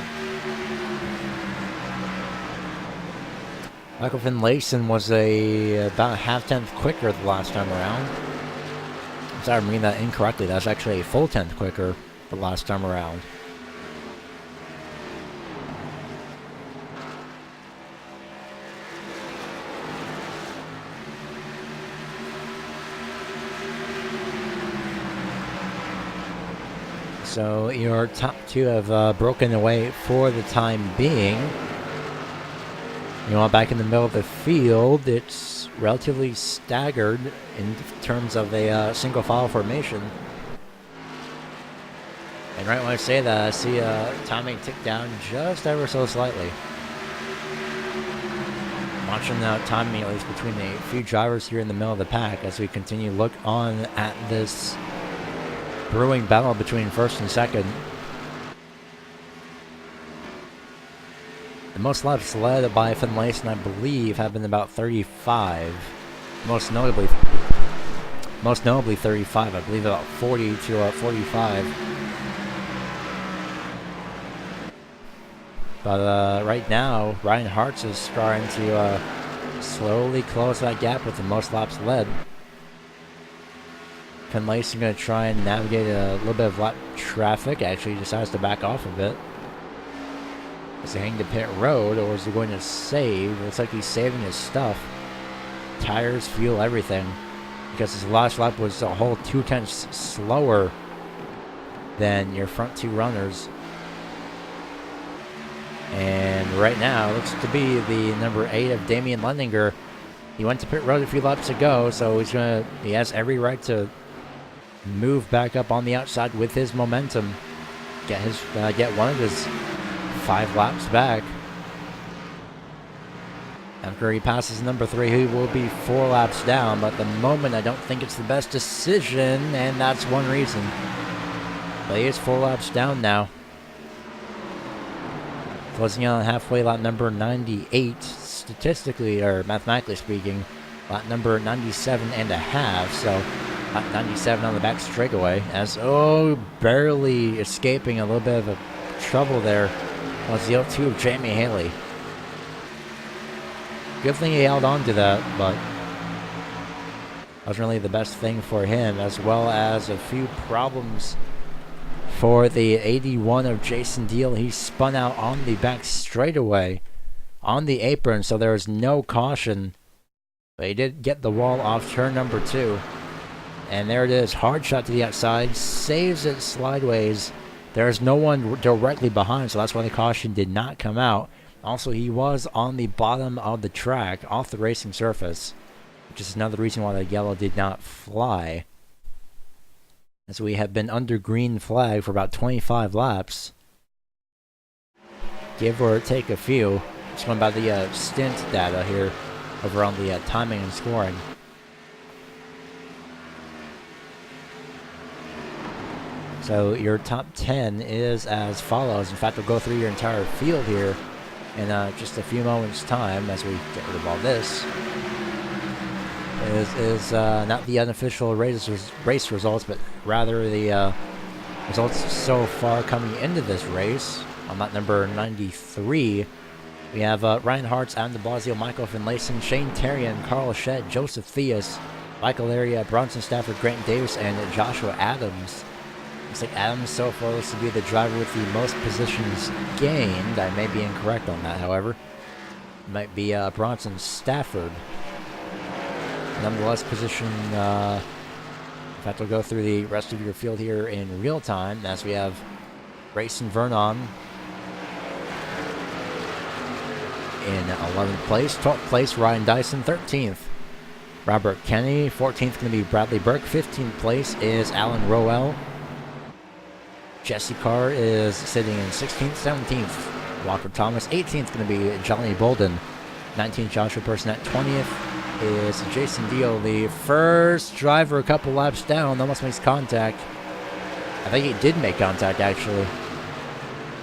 Michael Finlayson was about a half-tenth quicker the last time around. I'm sorry, I'm reading that incorrectly. That's actually a full tenth quicker the last time around. So your top two have broken away for the time being. You know, back in the middle of the field, it's relatively staggered in terms of a single file formation. And right when I say that, I see timing tick down just ever so slightly. Watching that timing, at least between the few drivers here in the middle of the pack, as we continue to look on at this brewing battle between first and second. The most laps led by Finlayson, I believe, have been about 35. Most notably 35. I believe about 40 to 45. But right now, Ryan Hartz is starting to slowly close that gap with the most laps led. Finlayson going to try and navigate a little bit of lap traffic. Actually, he decides to back off a bit. Is he heading to pit road, or is he going to save? Looks like he's saving his stuff. Tires, fuel, everything. Because his last lap was a whole 0.2 slower than your front two runners. And right now, looks to be the number 8 of Damian Lendinger. He went to pit road a few laps ago, so he has every right to move back up on the outside with his momentum. Get one of his 5 laps back. After he passes number 3, he will be 4 laps down, but at the moment I don't think it's the best decision, and that's one reason. But he is 4 laps down now. Closing out on halfway lap number 98, statistically or mathematically speaking, lap number 97 and a half, so lap 97 on the back straightaway, as barely escaping a little bit of a trouble there was the 0-2 of Jamie Haley. Good thing he held on to that, but that was really the best thing for him, as well as a few problems for the 81 of Jason Deal. He spun out on the back straightaway on the apron, so there was no caution. But he did get the wall off turn number 2. And there it is. Hard shot to the outside. Saves it slideways. There's no one directly behind, so that's why the caution did not come out. Also, he was on the bottom of the track, off the racing surface, which is another reason why the yellow did not fly. As we have been under green flag for about 25 laps. Give or take a few. Just going by the stint data here over on the timing and scoring. So your top 10 is as follows. In fact, we'll go through your entire field here in just a few moments' time as we get rid of all this. Is not the unofficial race results, but rather the results so far coming into this race. On that number 93, we have Ryan Hartz, Adam de Blasio, Michael Finlayson, Shane Terrian, Carl Shedd, Joseph Theus, Michael Laria, Bronson Stafford, Grant Davis, and Joshua Adams. Looks like Adams so far looks to be the driver with the most positions gained. I may be incorrect on that, however. It might be Bronson Stafford. Nonetheless, position... in fact, we'll go through the rest of your field here in real time as we have Grayson Vernon in 11th place. 12th place, Ryan Dyson. 13th, Robert Kenny. 14th going to be Bradley Burke. 15th place is Alan Rowell. Jesse Carr is sitting in 16th. 17th, Walker Thomas. 18th going to be Johnny Bolden. 19th, Joshua Person. At 20th is Jason Dio, the first driver a couple laps down. Almost makes contact. I think he did make contact, actually.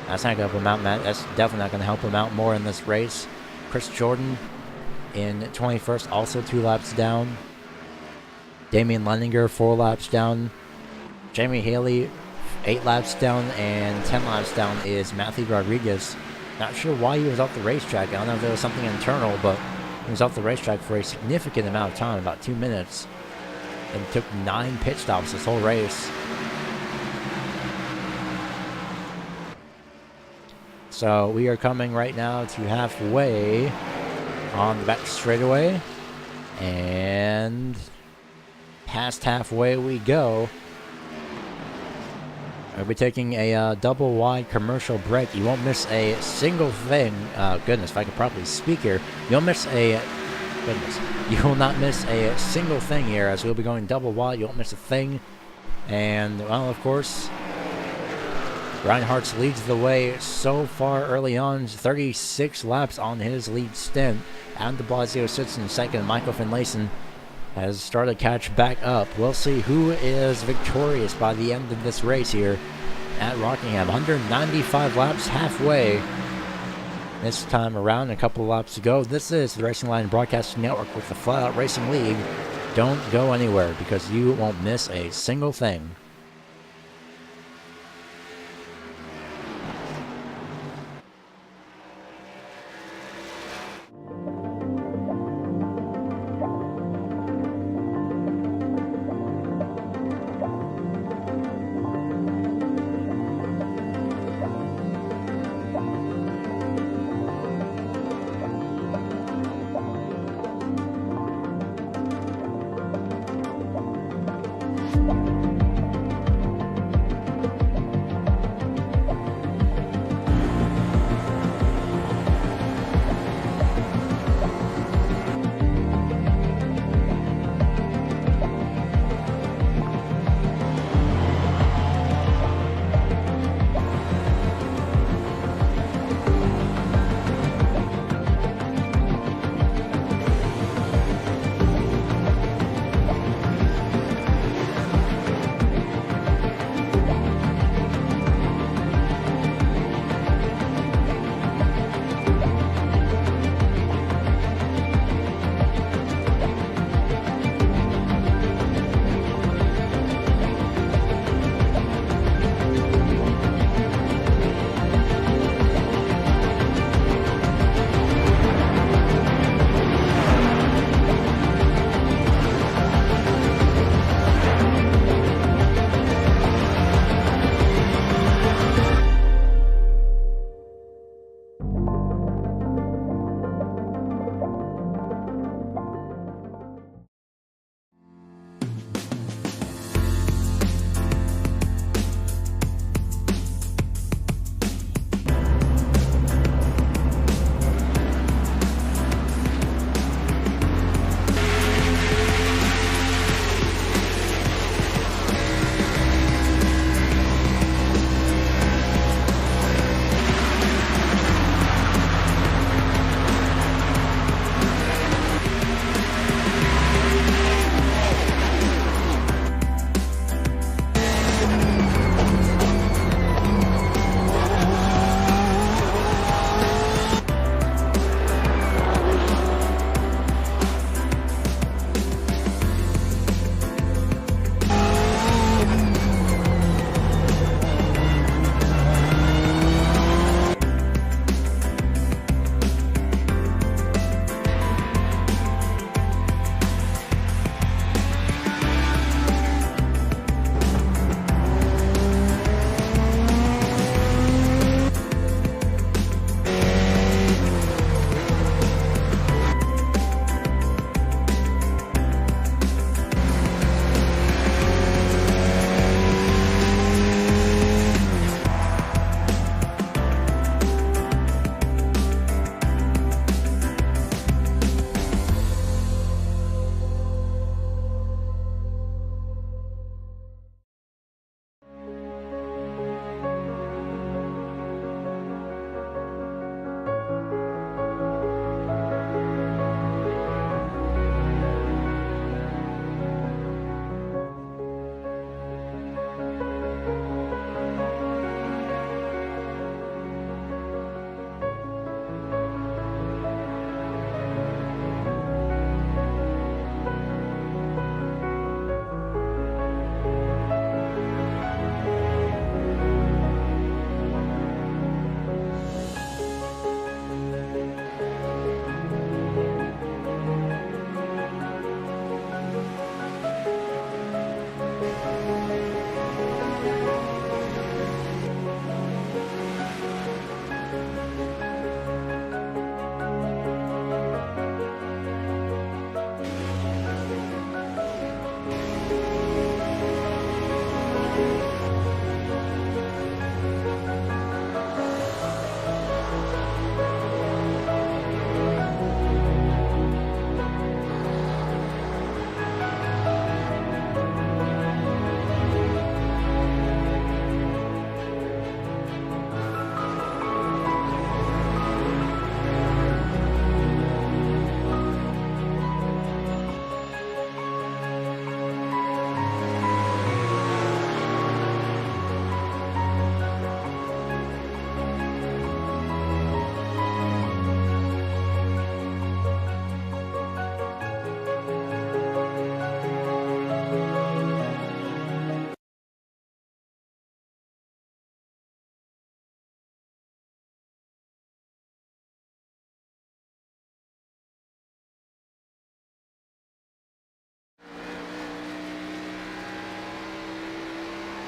That's not going to help him out, Matt. That's definitely not going to help him out more in this race. Chris Jordan in 21st, also 2 laps down. Damian Leininger, 4 laps down. Jamie Haley, 8 laps down. And 10 laps down is Matthew Rodriguez. Not sure why he was off the racetrack. I don't know if there was something internal, but he was off the racetrack for a significant amount of time, about 2 minutes. And took 9 pit stops this whole race. So we are coming right now to halfway on the back straightaway. And past halfway we go. We'll be taking a double wide commercial break. You won't miss a single thing. Goodness, if I could properly speak here. You will not miss a single thing here as we'll be going double wide. You won't miss a thing. And, well, of course, Ryan Hartz leads the way so far early on. 36 laps on his lead stint. Adam de Blasio sits in second. Michael Finlayson has started to catch back up. We'll see who is victorious by the end of this race here at Rockingham. 195 laps halfway this time around. A couple of laps to go. This is the Racing Line Broadcasting Network with the Flatout Racing League. Don't go anywhere because you won't miss a single thing.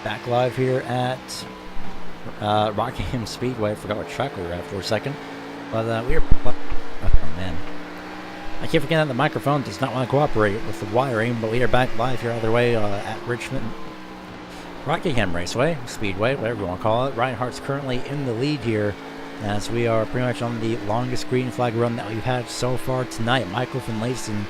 Back live here at Rockingham Speedway. I forgot what track we were at for a second. But we are... Oh, man. I keep forgetting that the microphone does not want to cooperate with the wiring, but we are back live here all the way at Richmond... Rockingham Raceway, Speedway, whatever you want to call it. Ryan Hart's currently in the lead here, as we are pretty much on the longest green flag run that we've had so far tonight. Michael Finlayson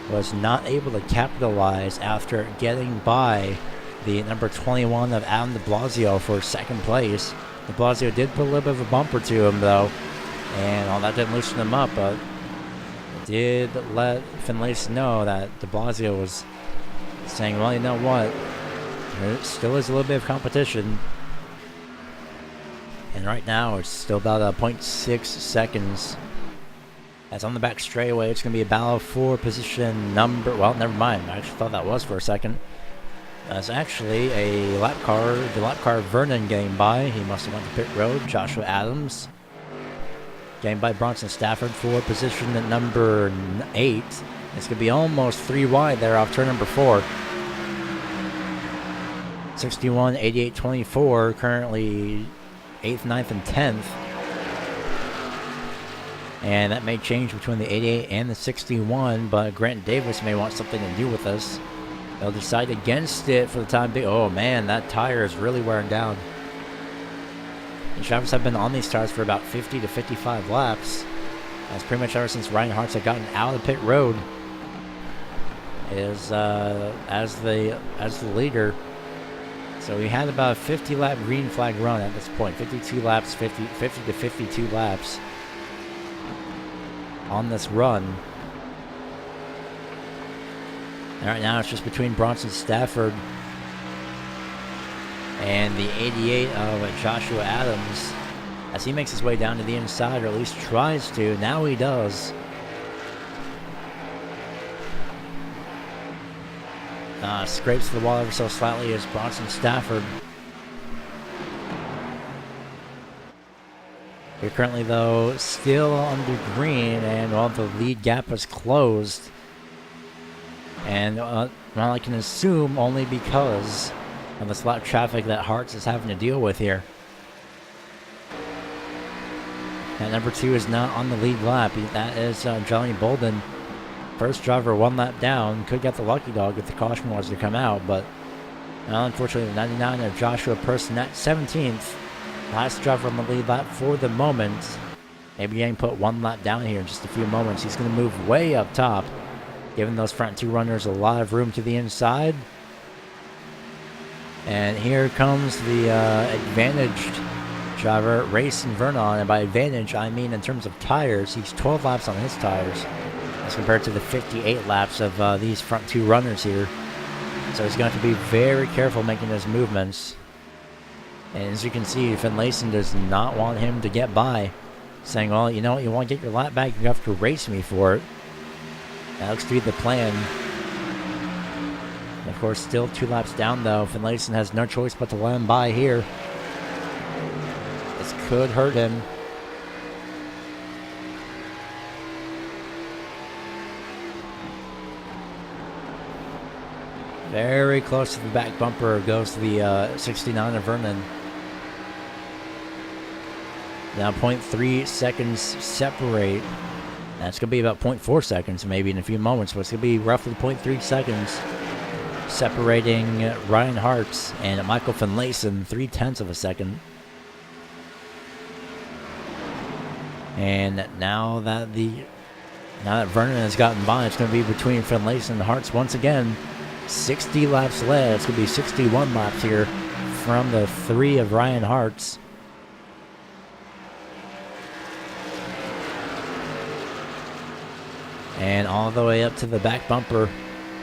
was not able to capitalize after getting by the number 21 of Adam de Blasio for second place. De Blasio did put a little bit of a bumper to him, though, and that didn't loosen him up, but it did let Finlayson know that de Blasio was saying, well, you know what, there still is a little bit of competition. And right now, it's still about 0.6 seconds. As on the back straightaway, it's going to be a battle for position number... Well, never mind. I actually thought that was for a second. That's actually a lap car. The lap car Vernon getting by. He must have went to pit road. Joshua Adams getting by Bronson Stafford for position at number 8. It's going to be almost 3 wide there off turn number 4. 61, 88, 24. Currently 8th, 9th, and 10th. And that may change between the 88 and the 61, but Grant Davis may want something to do with this. They'll decide against it for the time being. Oh man, that tire is really wearing down. And drivers have been on these tires for about 50 to 55 laps. That's pretty much ever since Ryan Hart's had gotten out of the pit road. Is as the leader. So we had about a 50 lap green flag run at this point. 52 laps, 50 to 52 laps on this run. And right now it's just between Bronson Stafford and the 88 of Joshua Adams as he makes his way down to the inside, or at least tries to. Now he does. Scrapes the wall ever so slightly as Bronson Stafford. We're currently, though, still under green, and well, the lead gap is closed. And well, I can assume only because of the slot traffic that Hartz is having to deal with here. And number 2 is not on the lead lap. That is Johnny Bolden. First driver 1 lap down. Could get the lucky dog if the caution was to come out, but unfortunately the 99 of Joshua Person at 17th. Last driver on the lead lap for the moment. Maybe he can put 1 lap down here in just a few moments. He's going to move way up top, giving those front 2 runners a lot of room to the inside. And here comes the advantaged driver, Racing Vernon. And by advantage, I mean in terms of tires. He's 12 laps on his tires as compared to the 58 laps of these front 2 runners here. So he's going to have to be very careful making his movements. And as you can see, Finlayson does not want him to get by, saying, well, you know what, you want to get your lap back, you have to race me for it. That looks to be the plan. And of course, still 2 laps down, though. Finlayson has no choice but to let him by here. This could hurt him. Very close to the back bumper goes to the 69 of Vernon. Now 0.3 seconds separate. That's going to be about 0.4 seconds maybe in a few moments, but it's going to be roughly 0.3 seconds separating Ryan Hartz and Michael Finlayson, 0.3 of a second. And now that Vernon has gotten by, it's going to be between Finlayson and Hartz once again. 60 laps left. It's going to be 61 laps here from the 3 of Ryan Hartz. And all the way up to the back bumper,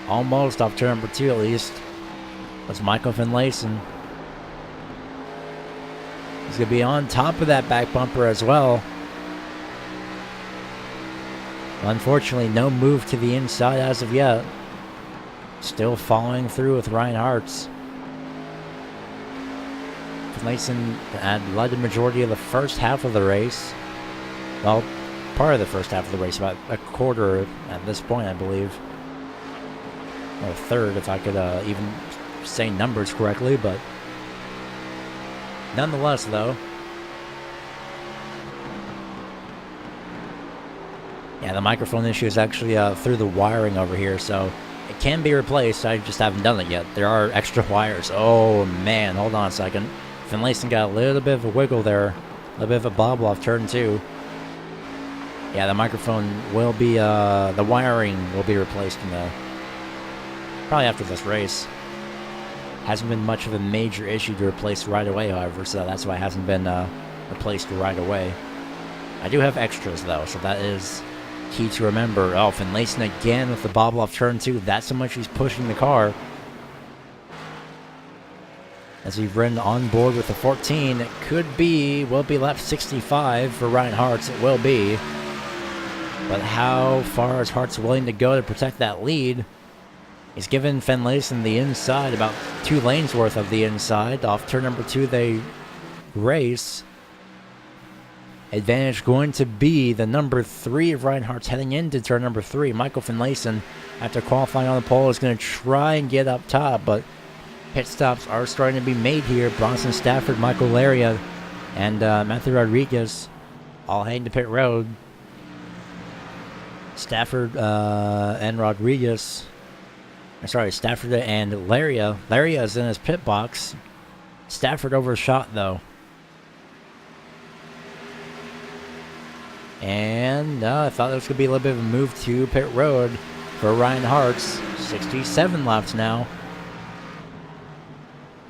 almost off turn number 2 at least, was Michael Finlayson. He's going to be on top of that back bumper as well. Unfortunately, no move to the inside as of yet. Still following through with Ryan Hartz. Finlayson had led the majority of the first half of the race. Well, part of the first half of the race, about a quarter at this point, I believe. Or a third, if I could even say numbers correctly, but Nonetheless, though, yeah, the microphone issue is actually through the wiring over here, so it can be replaced. I just haven't done it yet. There are extra wires. Oh, man, hold on a second. Finlayson got a little bit of a wiggle there, a little bit of a bobble off turn 2. Yeah, the microphone will be, the wiring will be replaced in the, probably after this race. Hasn't been much of a major issue to replace right away, however, so that's why it hasn't been replaced right away. I do have extras, though, so that is key to remember. Oh, Finlayson again with the bobble off turn 2. That's how much he's pushing the car. As we've ridden on board with the 14, it will be lap 65 for Ryan Hartz. It will be. But how far is Hartz willing to go to protect that lead? He's given Finlayson the inside, about 2 lanes worth of the inside. Off turn number 2, they race. Advantage going to be the number 3 of Ryan Hartz heading into turn number 3. Michael Finlayson, after qualifying on the pole, is going to try and get up top, but pit stops are starting to be made here. Bronson Stafford, Michael Laria, and Matthew Rodriguez all heading to pit road. Stafford and Rodriguez... Sorry, Stafford and Laria. Laria is in his pit box. Stafford overshot, though. And I thought there was going to be a little bit of a move to pit road for Ryan Hartz. 67 laps now.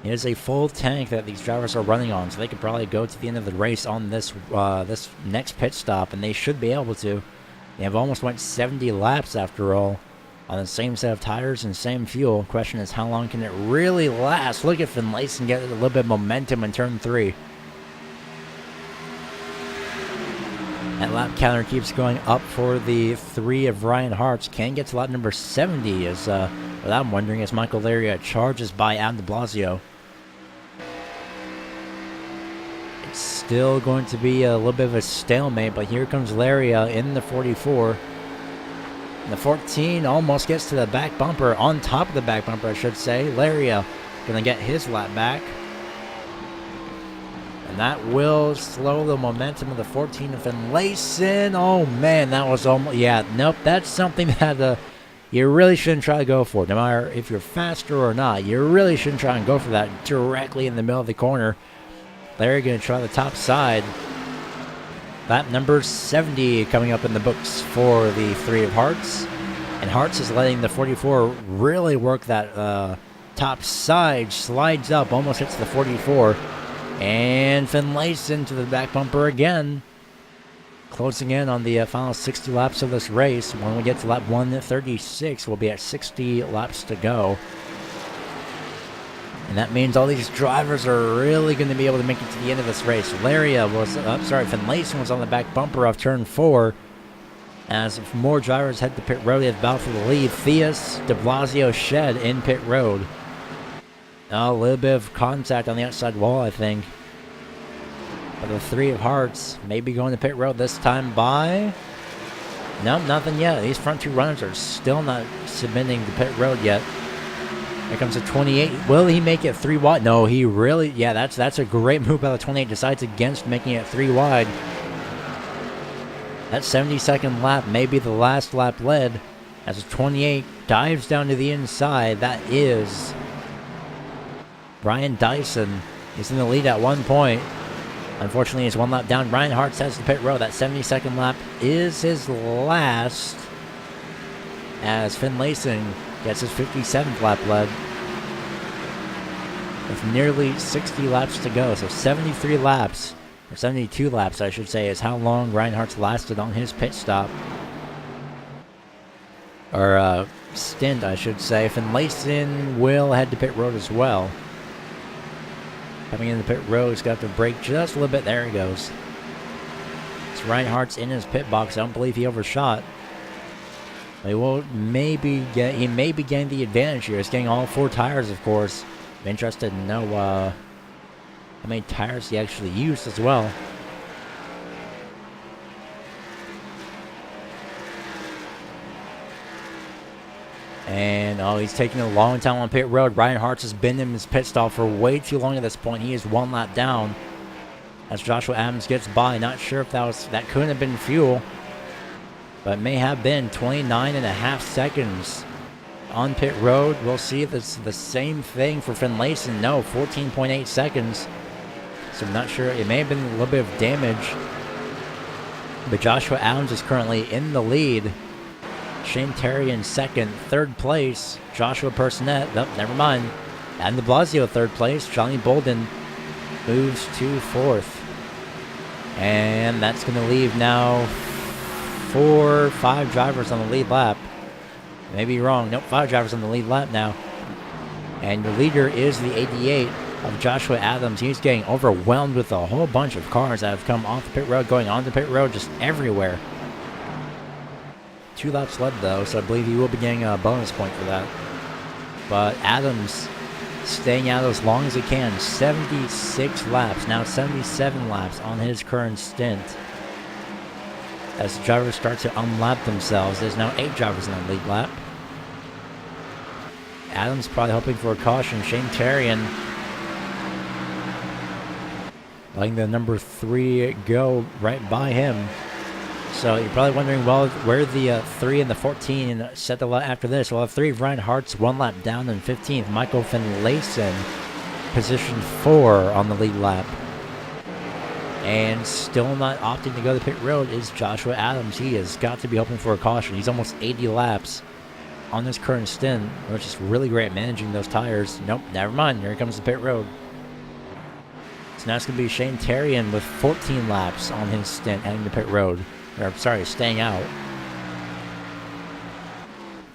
It is a full tank that these drivers are running on, so they could probably go to the end of the race on this this next pit stop, and they should be able to. They have almost went 70 laps after all, on the same set of tires and same fuel. Question is, how long can it really last? Look at Finlayson get a little bit of momentum in turn 3. That lap counter keeps going up for the 3 of Ryan Hartz. Can get to lap number 70 as, what I'm wondering, as Michael Laria charges by Adam de Blasio. It's still going to be a little bit of a stalemate, but here comes Laria in the 44. And the 14 almost gets to the back bumper, on top of the back bumper, I should say. Laria going to get his lap back. And that will slow the momentum of the 14 of Finlayson. Oh, man, that was almost... Yeah, nope, that's something that you really shouldn't try to go for. No matter if you're faster or not, you really shouldn't try and go for that directly in the middle of the corner. Laria going to try the top side. Lap number 70 coming up in the books for the 3 of Hartz. And Hartz is letting the 44 really work that top side. Slides up, almost hits the 44. And Finlayson to the back bumper again. Closing in on the final 60 laps of this race. When we get to lap 136, we'll be at 60 laps to go. And that means all these drivers are really going to be able to make it to the end of this race. Finlayson was on the back bumper of turn 4. As more drivers head to pit road, they have battle for the lead. Theus, de Blasio, Shed in pit road. A little bit of contact on the outside wall, I think. But the 3 of Hartz may be going to pit road this time by... Nope, nothing yet. These front 2 runners are still not submitting to pit road yet. Here comes a 28. Will he make it 3 wide? No, he really... Yeah, that's a great move by the 28. Decides against making it 3 wide. That 72nd lap may be the last lap led. As a 28 dives down to the inside. That is... Brian Dyson is in the lead at one point. Unfortunately, he's 1 lap down. Ryan Hartz has the pit road. That 72nd lap is his last. As Finlayson gets his 57th lap led. With nearly 60 laps to go. So 73 laps, or 72 laps, I should say, is how long Ryan Hartz lasted on his pit stop. Or stint, I should say. Finlayson will head to pit road as well. Coming in the pit road, he's got to brake just a little bit. There he goes. It's Ryan Hartz in his pit box. I don't believe he overshot. He may be getting the advantage here. He's getting all 4 tires, of course. I'm interested to know how many tires he actually used as well. And, oh, he's taking a long time on pit road. Ryan Hartz has been in his pit stall for way too long at this point. He is 1 lap down as Joshua Adams gets by. Not sure if that couldn't have been fuel, but it may have been. 29.5 seconds on pit road. We'll see if it's the same thing for Finlayson. No, 14.8 seconds. So I'm not sure. It may have been a little bit of damage. But Joshua Adams is currently in the lead. Shane Terry in second. Third place, Joshua Personette. Nope, never mind. Adam de Blasio, third place. Johnny Bolden moves to fourth. And that's going to leave now 4 or 5 drivers on the lead lap. Maybe wrong. Nope, 5 drivers on the lead lap now. And the leader is the 88 of Joshua Adams. He's getting overwhelmed with a whole bunch of cars that have come off the pit road, going on the pit road, just everywhere. 2 laps led, though, so I believe he will be getting a bonus point for that. But Adams staying out as long as he can. 76 laps, now 77 laps on his current stint. As the drivers start to unlap themselves, there's now 8 drivers in the lead lap. Adams probably hoping for a caution. Shane Terrian letting the number 3 go right by him. So you're probably wondering, well, where the 3 and the 14 set the lap after this. Well, 3 Ryan Hartz 1 lap down in 15th. Michael Finlayson, position 4 on the lead lap. And still not opting to go to pit road is Joshua Adams. He has got to be hoping for a caution. He's almost 80 laps on this current stint, which is really great at managing those tires. Nope, never mind. Here comes the pit road. So now it's going to be Shane Terrian with 14 laps on his stint heading to pit road. Or, sorry, staying out.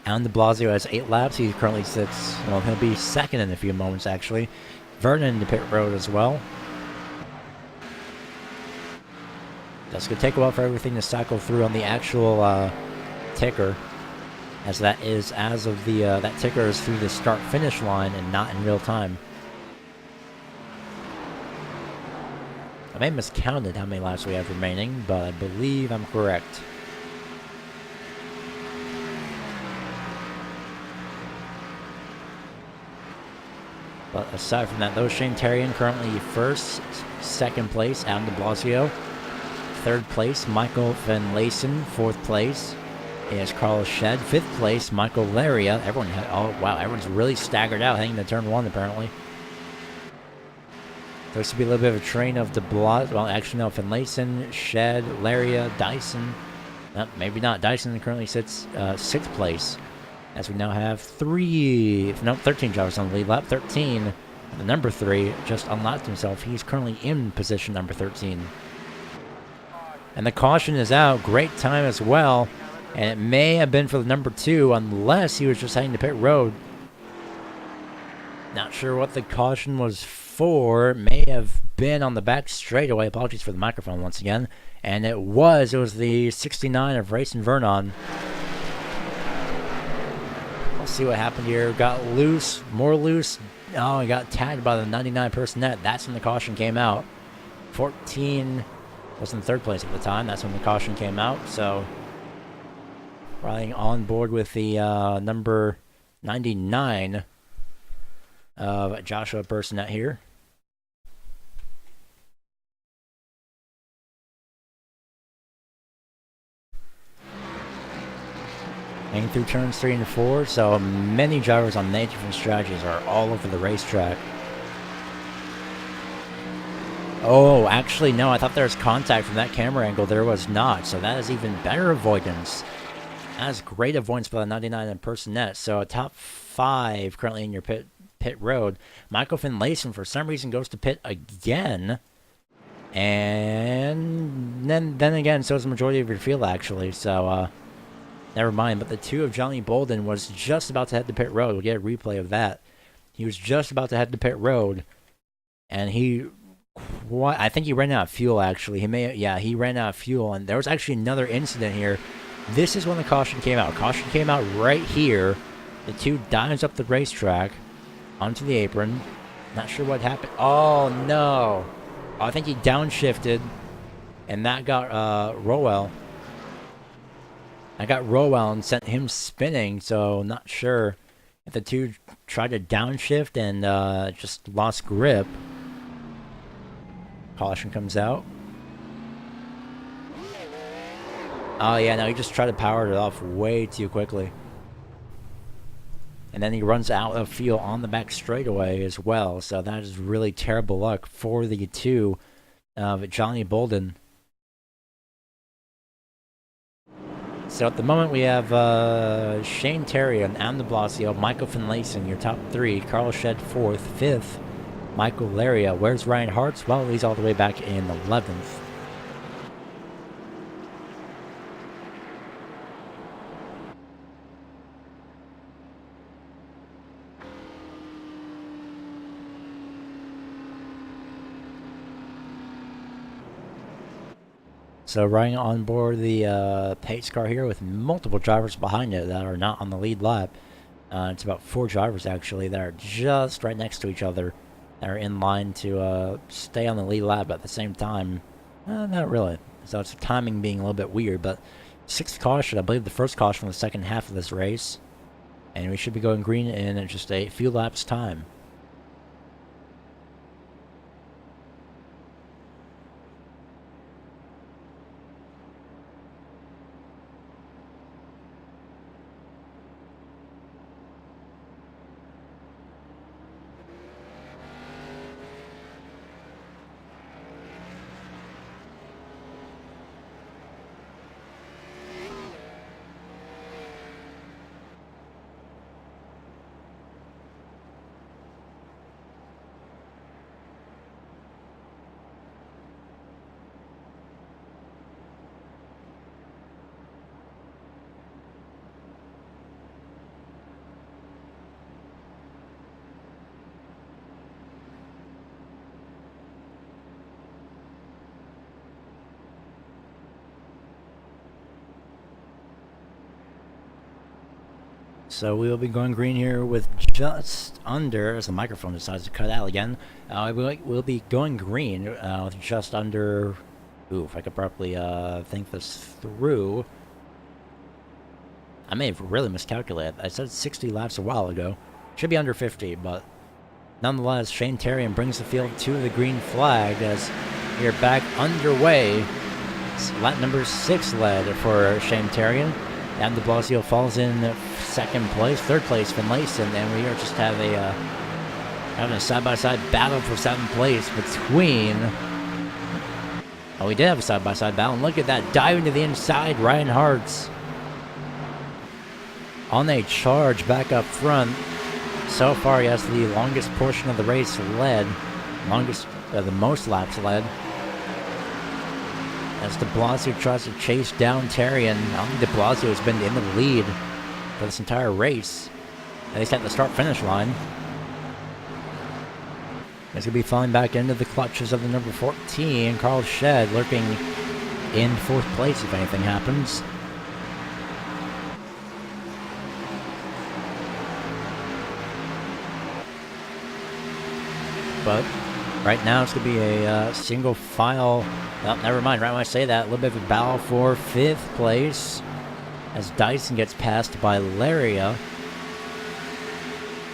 Alan de Blasio has 8 laps. He currently sits, well, he'll be second in a few moments, actually. Vernon to pit road as well. That's going to take a while for everything to cycle through on the actual ticker. As that is, as of the, that ticker is through the start-finish line and not in real time. I may have miscounted how many laps we have remaining, but I believe I'm correct. But aside from that, though, Shane Terrian currently first, second place, Adam de Blasio. Third place, Michael Finlayson. Fourth place is Carlos Shed. Fifth place, Michael Laria. Everyone had, oh wow, everyone's really staggered out heading to turn 1 apparently. There used to be a little bit of a train of de Blasio. Well, actually no, Finlayson, Shed, Laria, Dyson. Maybe not. Dyson currently sits 6th place. As we now have 13 drivers on the lead lap. 13, the number 3, just unlocked himself. He's currently in position number 13. And the caution is out. Great time as well. And it may have been for the number 2, unless he was just heading to pit road. Not sure what the caution was for. It may have been on the back straightaway. Apologies for the microphone once again. And it was the 69 of Racing Vernon. We'll see what happened here. Got loose, more loose. Oh, he got tagged by the 99 Personette. That's when the caution came out. 14 was in 3rd place at the time. That's when the caution came out. So, riding on board with the number 99 of Joshua Personette here. Heading through turns 3 and 4, so many drivers on many different strategies are all over the racetrack. Oh, actually, no, I thought there was contact from that camera angle. There was not, so that is even better avoidance. That is great avoidance by the 99 and Personette. So a top 5 currently in your pit road. Michael Finlayson, for some reason, goes to pit again. And then again, so is the majority of your field, actually. So, never mind. But the 2 of Johnny Bolden was just about to head to pit road. We'll get a replay of that. He was just about to head to pit road. And I think he ran out of fuel, actually. He ran out of fuel. And there was actually another incident here. This is when the caution came out. Caution came out right here. The 2 dives up the racetrack onto the apron. Not sure what happened. Oh, no. I think he downshifted, and that got Rowell. I got Rowell and sent him spinning, so not sure if the two tried to downshift and just lost grip. Caution comes out. Oh yeah, no, he just tried to power it off way too quickly. And then he runs out of fuel on the back straightaway as well, so that is really terrible luck for the two of Johnny Bolden. So at the moment we have Shane Terry and Adam de Blasio, Michael Finlayson, your top three, Carl Shed fourth, fifth, Michael Laria. Where's Ryan Hartz? Well, he's all the way back in 11th. So riding on board the pace car here with multiple drivers behind it that are not on the lead lap. It's about 4 drivers actually that are just right next to each other that are in line to stay on the lead lap at the same time. Not really. So it's timing being a little bit weird, but 6th caution, I believe the first caution from the second half of this race. And we should be going green in just a few laps time. So we'll be going green here with just under, as the microphone decides to cut out again, we'll be going green with just under, if I could properly think this through. I may have really miscalculated. I said 60 laps a while ago. Should be under 50, but nonetheless, Shane Terrian brings the field to the green flag as we are back underway. It's lap number 6 led for Shane Terrian. Adam de Blasio falls in second place, third place Finlayson, and we are just having a side-by-side battle for 7th place between. Oh, we did have a side-by-side battle, and look at that, diving to the inside, Ryan Hartz on a charge back up front. So far, he has the longest portion of the race led, the most laps led. As de Blasio tries to chase down Terry, and I think de Blasio has been in the lead for this entire race, at least at the start-finish line. He's going to be falling back into the clutches of the number 14, Carl Shed, lurking in 4th place if anything happens. But right now it's going to be a single file. Well, never mind. Right when I say that, a little bit of a battle for 5th place as Dyson gets passed by Laria.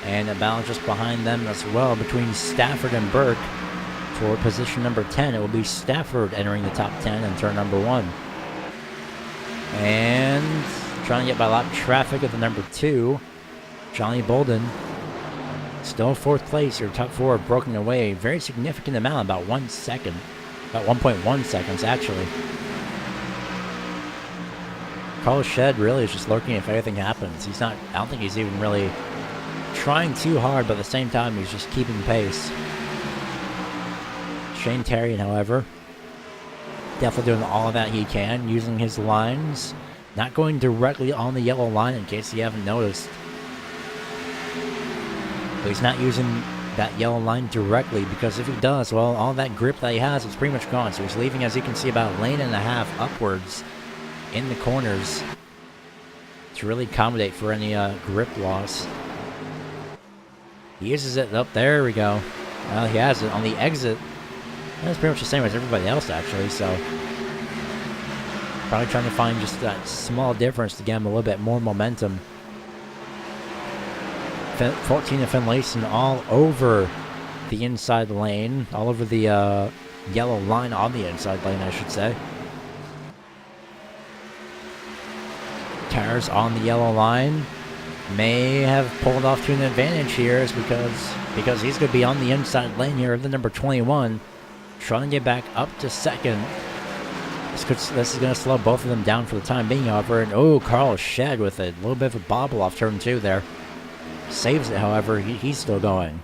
And a battle just behind them as well between Stafford and Burke for position number 10. It will be Stafford entering the top 10 in turn number 1. And trying to get by lap traffic at the number 2, Johnny Bolden. Still 4th place. Your top 4 broken away a very significant amount, about 1 second. About 1.1 seconds, actually. Carl Shed really is just lurking if anything happens. He's not, I don't think he's even really trying too hard, but at the same time, he's just keeping pace. Shane Terrian, however, definitely doing all of that he can, using his lines, not going directly on the yellow line in case you haven't noticed. But he's not using that yellow line directly, because if he does, well, all that grip that he has is pretty much gone. So he's leaving, as you can see, about a lane and a half upwards in the corners to really accommodate for any grip loss. He uses it up there. We go. Well, he has it on the exit. That's pretty much the same as everybody else, actually. So Probably trying to find just that small difference to get him a little bit more momentum. 14 of Finlayson all over the inside lane, all over the yellow line on the inside lane, I should say. Tires on the yellow line may have pulled off to an advantage here, because he's going to be on the inside lane here of the number 21, trying to get back up to second. This is going to slow both of them down for the time being, however. And oh, Carl Shed with a little bit of a bobble off turn 2 there. Saves it, however. He's still going.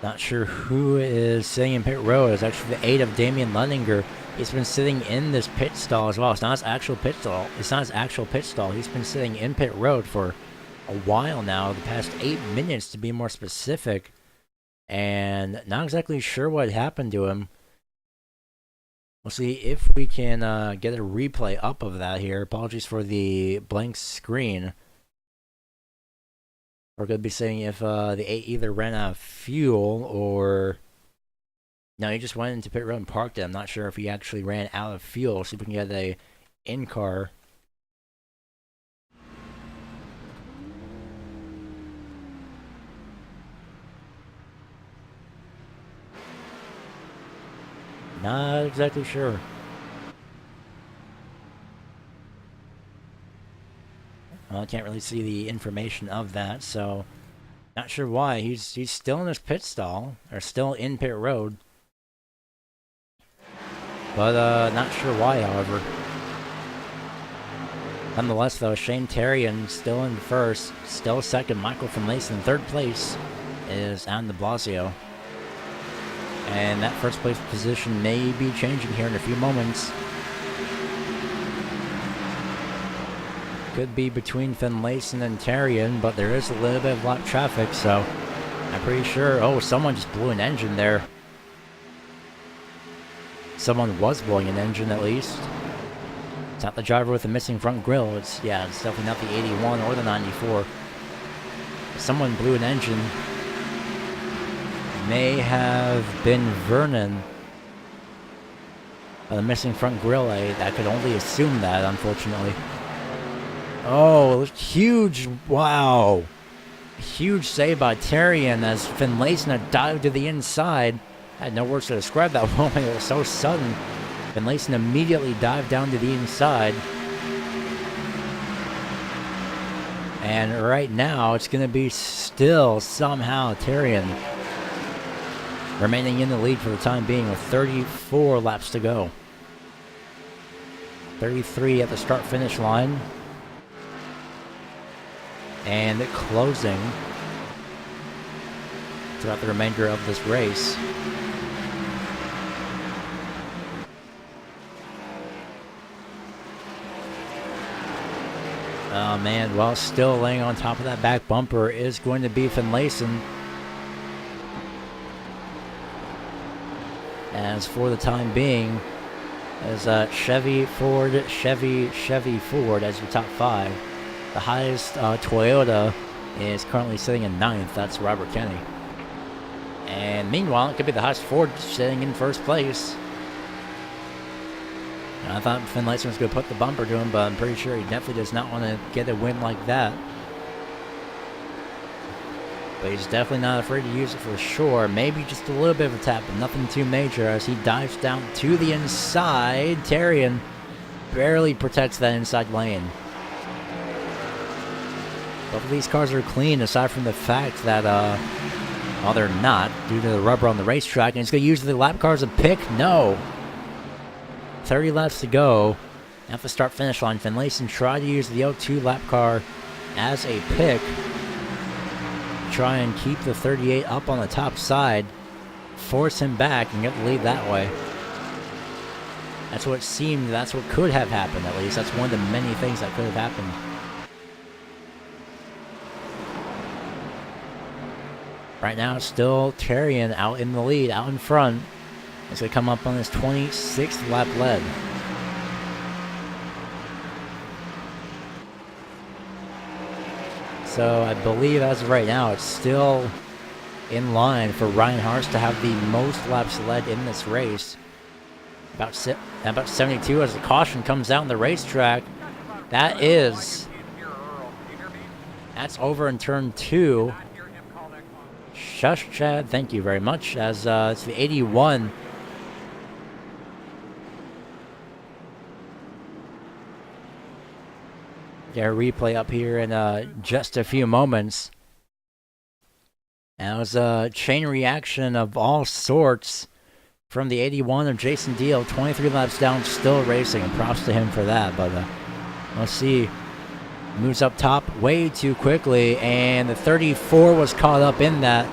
Not sure who is sitting in pit road. It's actually the 8 of Damian Lundinger. He's been sitting in this pit stall as well. It's not his actual pit stall. He's been sitting in pit road for a while now, the past 8 minutes to be more specific. And not exactly sure what happened to him. We'll see if we can get a replay up of that here. Apologies for the blank screen. We're going to be seeing if the 8 either ran out of fuel or... No, he just went into pit road and parked it. I'm not sure if he actually ran out of fuel. See if we can get a in-car. Not exactly sure. Well, I can't really see the information of that, so not sure why. He's still in his pit stall, or still in pit road. But not sure why, however. Nonetheless, though, Shane Terrian still in first, still second. Michael Finlayson in third place is Adam de Blasio. And that first place position may be changing here in a few moments. Could be between Finlayson and Terrian, but there is a little bit of lap traffic, so I'm pretty sure... Oh, someone just blew an engine there. Someone was blowing an engine, at least. It's not the driver with the missing front grille. It's definitely not the 81 or the 94. Someone blew an engine. May have been Vernon. The missing front grille, I could only assume that, unfortunately. Oh, huge, wow. Huge save by Terrian as Finlayson had dived to the inside. I had no words to describe that moment. It was so sudden. Finlayson immediately dived down to the inside. And right now, it's going to be still somehow Terrian remaining in the lead for the time being with 34 laps to go. 33 at the start-finish line. And closing throughout the remainder of this race. Oh man, well, still laying on top of that back bumper is going to be Finlayson. As for the time being, as Chevy, Ford as your top 5. The highest Toyota is currently sitting in 9th. That's Robert Kenny. And meanwhile, it could be the highest Ford sitting in first place. I thought Finlayson was going to put the bumper to him, but I'm pretty sure he definitely does not want to get a win like that. But he's definitely not afraid to use it for sure. Maybe just a little bit of a tap, but nothing too major as he dives down to the inside. Terrian barely protects that inside lane. Both of these cars are clean, aside from the fact that, well, they're not, due to the rubber on the racetrack. And he's going to use the lap car as a pick? No. 30 laps to go at the start-finish line. Finlayson tried to use the 02 lap car as a pick. Try and keep the 38 up on the top side. Force him back and get the lead that way. That's what seemed, that's what could have happened, at least. That's one of the many things that could have happened. Right now, it's still Terrian out in the lead, out in front. It's going to come up on his 26th lap lead. So I believe as of right now, it's still in line for Ryan Hartz to have the most laps led in this race. About 72 as the caution comes out on the racetrack. That's over in turn 2. Shush, Chad, thank you very much. As it's the 81. Get a replay up here in just a few moments. And it was a chain reaction of all sorts from the 81 of Jason Deal. 23 laps down, still racing, and props to him for that. But let's see. Moves up top way too quickly, and the 34 was caught up in that.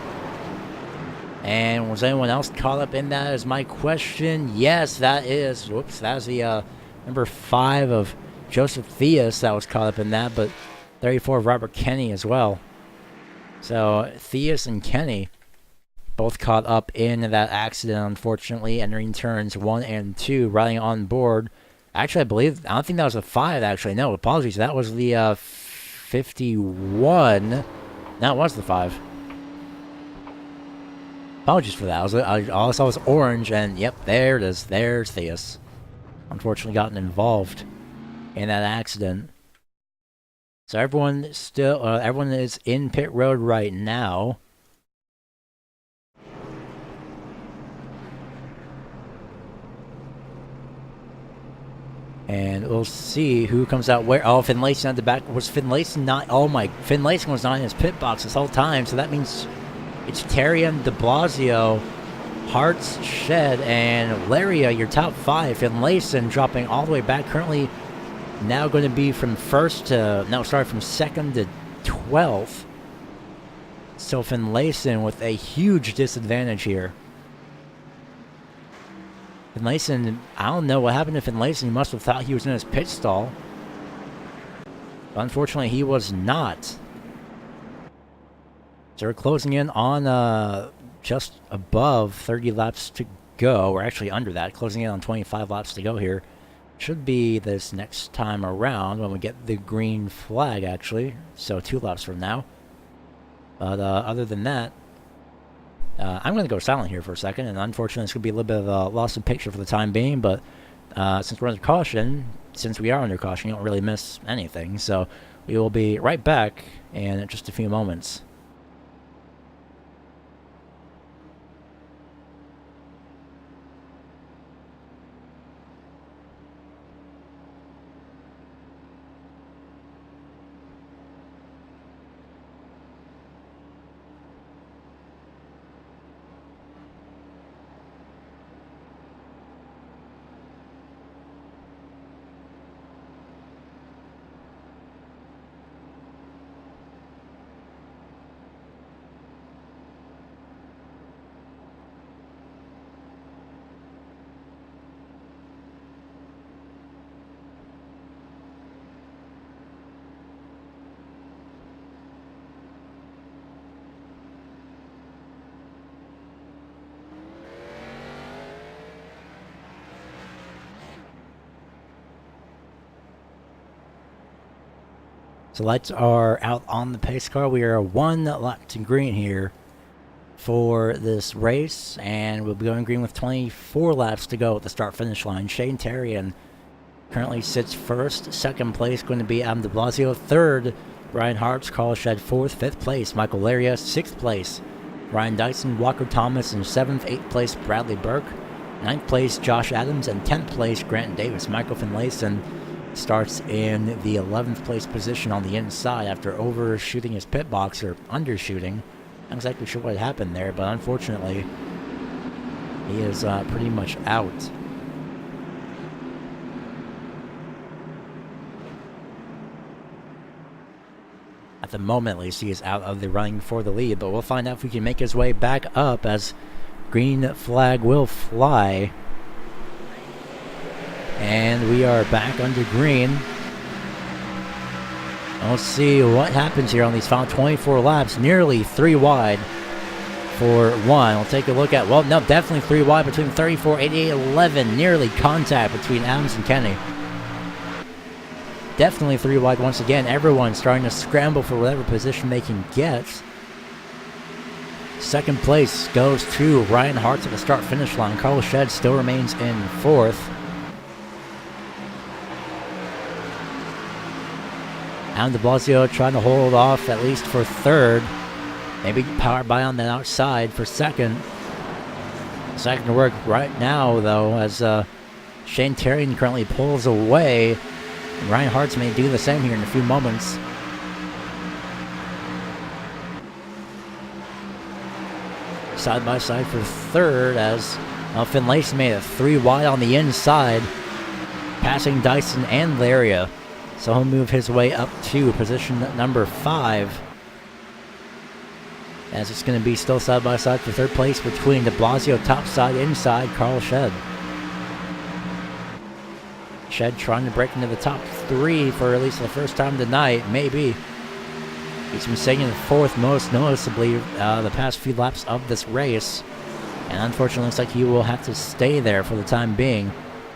And was anyone else caught up in that is my question. Yes, that is. Whoops, that was the number 5 of Joseph Theus that was caught up in that, but 34 of Robert Kenny as well. So Theus and Kenny both caught up in that accident, unfortunately, entering turns 1 and 2, riding on board. Actually, I don't think that was a 5, actually. No, apologies. That was the 51. No, it was the 5. Apologies for that. All I saw was orange, and yep, there it is. There's Theus. Unfortunately gotten involved in that accident. So everyone is in pit road right now. And we'll see who comes out where. Oh, Finlayson at the back. Was Finlayson not? Oh my, Finlayson was not in his pit box this whole time. So that means it's Terrian, De Blasio, Hartz, Shed, and Laria, your top 5. Finlayson dropping all the way back. Currently now going to be from from 2nd to 12th. So Finlayson with a huge disadvantage here. Finlayson, I don't know what happened to Finlayson. He must have thought he was in his pit stall. But unfortunately, he was not. So we're closing in on just above 30 laps to go. We're actually under that, closing in on 25 laps to go here. Should be this next time around when we get the green flag, actually. So 2 laps from now. But other than that, I'm going to go silent here for a second, and unfortunately it's going to be a little bit of a loss of picture for the time being, but since we are under caution, you don't really miss anything. So we will be right back in just a few moments. So lights are out on the pace car. We are 1 lap to green here for this race, and we'll be going green with 24 laps to go at the start-finish line. Shane Terrian currently sits first. Second place going to be Adam De Blasio. Third, Ryan Hartz. Carl Shed 4th. 5th place, Michael Laria. 6th place, Ryan Dyson. Walker Thomas in 7th. 8th place, Bradley Burke. 9th place, Josh Adams. And 10th place, Grant Davis. Michael Finlayson starts in the 11th place position on the inside after overshooting his pit box, or undershooting. Not exactly sure what happened there, but unfortunately he is pretty much out. At the moment, at least, he is out of the running for the lead, but we'll find out if we can make his way back up as green flag will fly. And we are back under green. Let's see what happens here on these final 24 laps. Nearly 3 wide for 1. We'll take a look at, well, no, definitely 3 wide between 34, 88, 11. Nearly contact between Adams and Kenny. definitely 3 wide once again. Everyone's trying to scramble for whatever position they can get. Second place goes to Ryan Hartz at the start-finish line. Carl Shed still remains in 4th. Adam de Blasio trying to hold off at least for 3rd. Maybe power by on the outside for 2nd. Second to work right now, though, as Shane Terrian currently pulls away. Ryan Hartz may do the same here in a few moments. Side by side for 3rd as Finlayson made it 3 wide on the inside, passing Dyson and Laria. So he'll move his way up to position number 5. As it's going to be still side by side for 3rd place between de Blasio topside, inside, Carl Shed. Shed trying to break into the top 3 for at least the first time tonight, maybe. He's been staying in 4th most noticeably the past few laps of this race. And unfortunately, looks like he will have to stay there for the time being,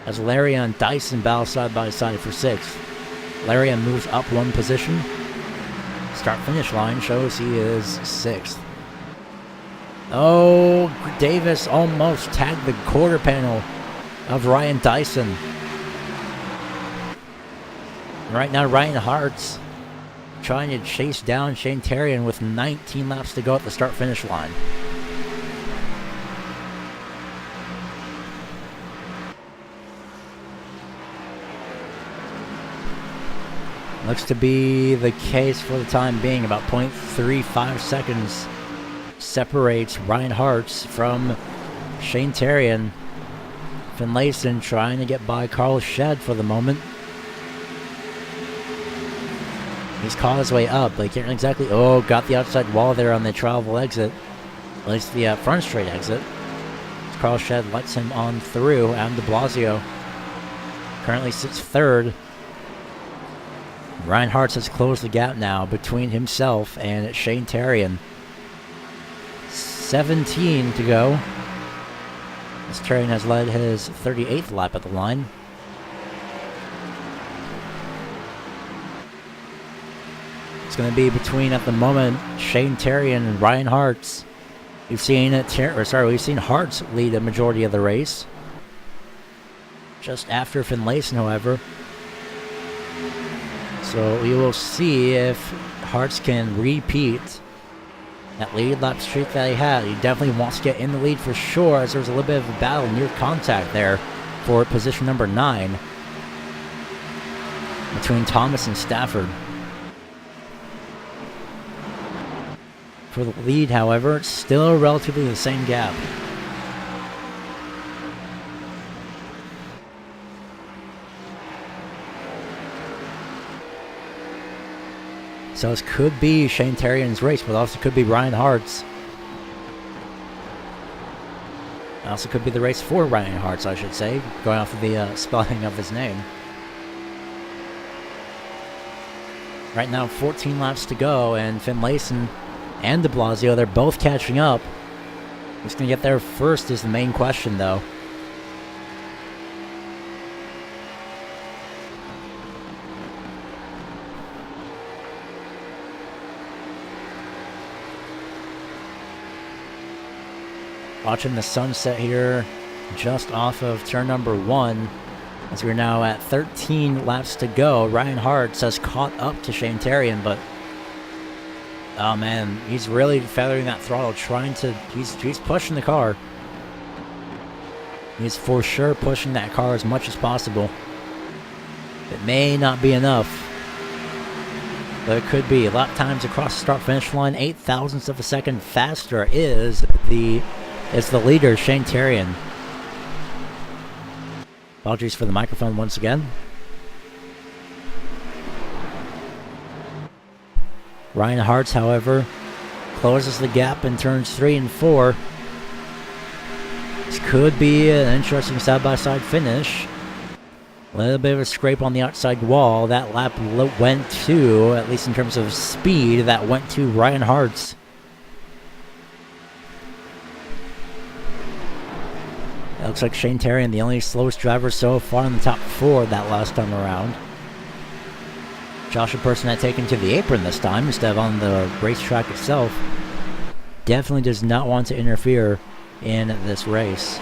as Laria and Dyson battle side by side for 6th. Laria moves up 1 position. Start-finish line shows he is 6th. Oh, Davis almost tagged the quarter panel of Ryan Dyson. Right now, Ryan Hartz trying to chase down Shane Terrian with 19 laps to go at the start-finish line. Looks to be the case for the time being. About 0.35 seconds separates Ryan Hartz from Shane Terrian. Finlayson trying to get by Carl Shed for the moment. He's caught his way up, but he can't exactly... Oh, got the outside wall there on the travel exit. At least the front straight exit. Carl Shed lets him on through. Adam de Blasio currently sits 3rd. Ryan Hartz has closed the gap now between himself and Shane Terrian. 17 to go. As Terrian has led his 38th lap at the line. It's going to be between, at the moment, Shane Terrian and Ryan Hartz. We've seen Hartz lead a majority of the race. Just after Finlayson, however. So we will see if Hartz can repeat that lead lap streak that he had. He definitely wants to get in the lead for sure, as there was a little bit of a battle near contact there for position number 9 between Thomas and Stafford. For the lead, however, it's still relatively the same gap. So this could be Shane Terrian's race, but also could be Ryan Hartz. Also could be the race for Ryan Hartz, I should say, going off of the spelling of his name. Right now, 14 laps to go, and Finlayson and de Blasio, they're both catching up. Who's going to get there first is the main question, though. Watching the sunset here just off of turn number 1. As we're now at 13 laps to go. Ryan Hartz has caught up to Shane Terrian, but oh man, he's really feathering that throttle, he's pushing the car. He's for sure pushing that car as much as possible. It may not be enough, but it could be. Lap times across the start-finish line, 8 thousandths of a second faster is the leader, Shane Terrian. Apologies for the microphone once again. Ryan Hartz, however, closes the gap in turns 3 and 4. This could be an interesting side-by-side finish. A little bit of a scrape on the outside wall. That lap went to, at least in terms of speed, that went to Ryan Hartz. It looks like Shane Terrian, the only slowest driver so far in the top 4 that last time around. Joshua Personette taken to the apron this time instead of on the racetrack itself. Definitely does not want to interfere in this race.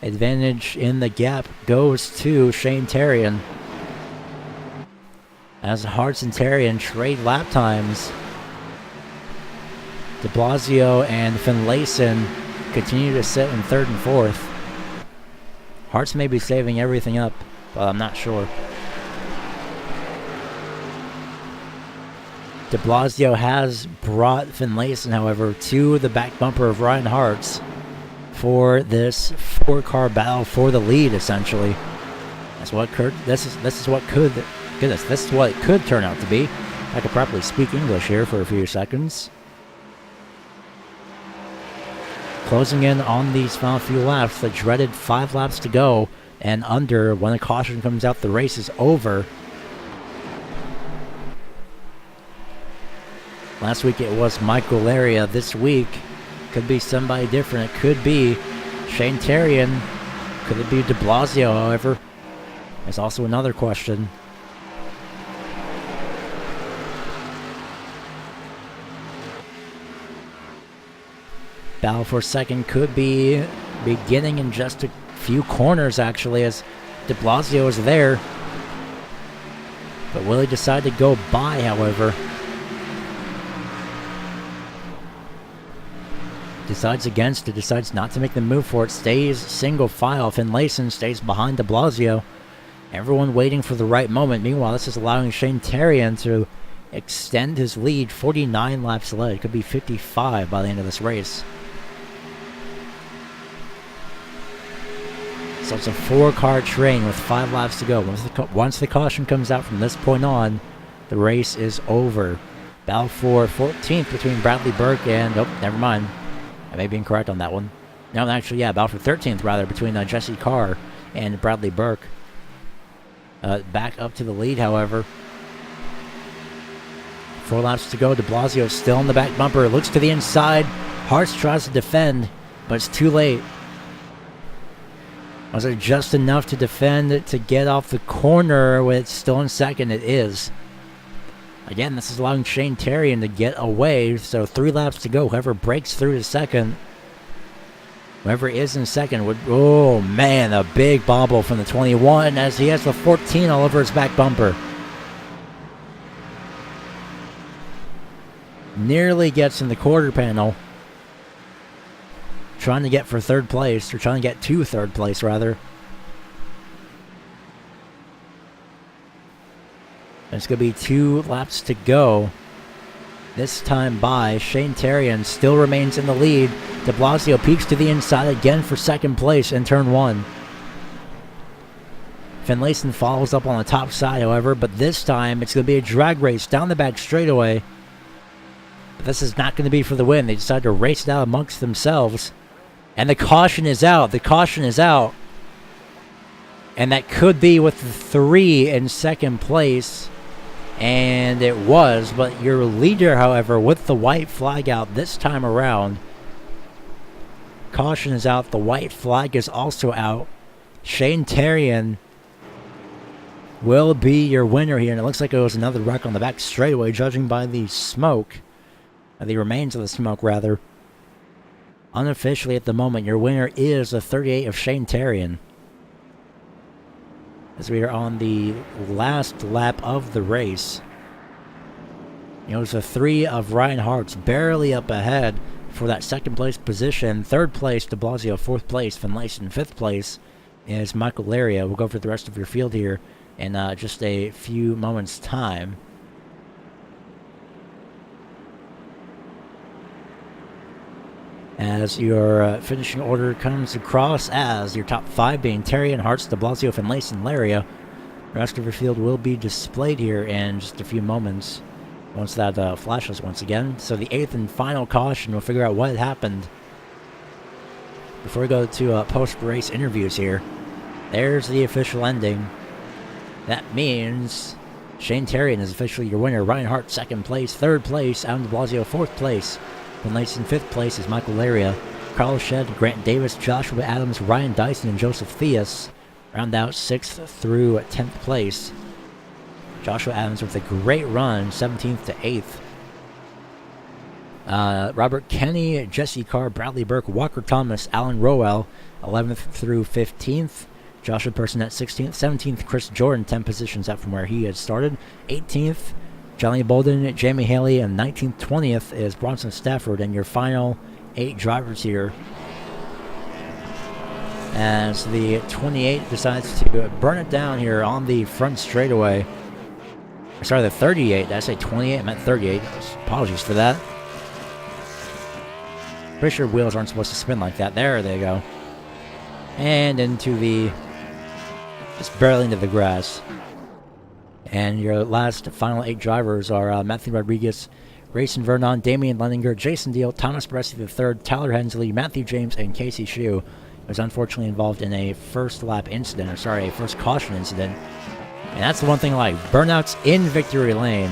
Advantage in the gap goes to Shane Terrian, as Hartz and Terrian trade lap times. De Blasio and Finlayson continue to sit in third and fourth. Hartz may be saving everything up, but I'm not sure. De Blasio has brought Finlayson, however, to the back bumper of Ryan Hartz for this four-car battle for the lead, essentially. That's what this is what it could turn out to be. I could probably speak English here for a few seconds. Closing in on these final few laps, the dreaded 5 laps to go and under. When a caution comes out, the race is over. Last week it was Michael Laria. This week could be somebody different. It could be Shane Terrian. Could it be De Blasio, however? There's also another question. Battle for second could be beginning in just a few corners, actually, as De Blasio is there. But will he decide to go by, however? Decides against it, decides not to make the move for it, stays single file. Finlayson stays behind De Blasio. Everyone waiting for the right moment. Meanwhile, this is allowing Shane Terrian to extend his lead. 49 laps led. It could be 55 by the end of this race. So it's a 4-car train with 5 laps to go. Once the caution comes out from this point on, the race is over. Battle for 14th between Bradley Burke and... oh, never mind. I may be incorrect on that one. No, actually, yeah, battle for 13th, rather, between Jesse Carr and Bradley Burke. Back up to the lead, however. 4 laps to go. De Blasio still in the back bumper. Looks to the inside. Hartz tries to defend, but it's too late. Was it just enough to defend to get off the corner when it's still in second? It is. Again, this is allowing Shane Terrian to get away, so 3 laps to go. Whoever breaks through to second, whoever is in second would... oh, man, a big bobble from the 21 as he has the 14 all over his back bumper. Nearly gets in the quarter panel. Trying to get for third place, or trying to get to third place, rather. It's going to be 2 laps to go. This time by Shane Terrian still remains in the lead. De Blasio peeks to the inside again for second place in turn 1. Finlayson follows up on the top side, however, but this time it's going to be a drag race down the back straightaway. But this is not going to be for the win. They decide to race it out amongst themselves. And the caution is out. The caution is out. And that could be with the 3 in second place. And it was, but your leader, however, with the white flag out this time around. Caution is out. The white flag is also out. Shane Terrian will be your winner here. And it looks like it was another wreck on the back straightaway, judging by the smoke. The remains of the smoke, rather. Unofficially at the moment, your winner is the 38 of Shane Terrian. As we are on the last lap of the race. It was a 3 of Ryan Hartz, barely up ahead for that second place position. Third place, De Blasio. Fourth place, Finlayson. Fifth place is Michael Laria. We'll go for the rest of your field here in just a few moments' time. As your finishing order comes across as your top 5 being Terrian, Hartz, De Blasio, Finlayson, Laria. The rest of your field will be displayed here in just a few moments once that flashes once again. So the 8th and final caution, we'll figure out what had happened. Before we go to post-race interviews here, there's the official ending. That means Shane Terrian is officially your winner. Ryan Hart, second place. Third place, Adam De Blasio, fourth place. Finlayson, fifth place is Michael Laria. Carlos Shedd, Grant Davis, Joshua Adams, Ryan Dyson, and Joseph Theus round out 6th through 10th place. Joshua Adams with a great run, 17th to 8th. Robert Kenny, Jesse Carr, Bradley Burke, Walker Thomas, Alan Rowell, 11th through 15th. Joshua Person at 16th. 17th, Chris Jordan, 10 positions up from where he had started. 18th, Johnny Bolden, Jamie Haley, and 19th, 20th is Bronson Stafford. And your final 8 drivers here, as the 28 decides to burn it down here on the front straightaway. Sorry, the 38. Did I say 28? I meant 38. Apologies for that. Pretty sure wheels aren't supposed to spin like that. There they go. And into the... just barely into the grass. And your last final 8 drivers are Matthew Rodriguez, Grayson Vernon, Damian Lenninger, Jason Deal, Thomas Baresi III, Tyler Hensley, Matthew James, and Casey Shue was unfortunately involved in a first caution incident. And that's the one thing I like. Burnouts in victory lane.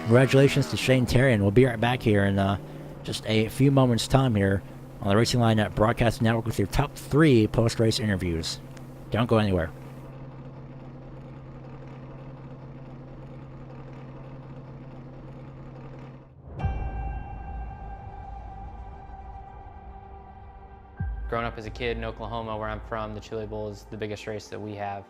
Congratulations to Shane Terrian. We'll be right back here in just a few moments' time here on the Racing Line at Broadcast Network with your top 3 post-race interviews. Don't go anywhere. Growing up as a kid in Oklahoma, where I'm from, the Chili Bowl is the biggest race that we have.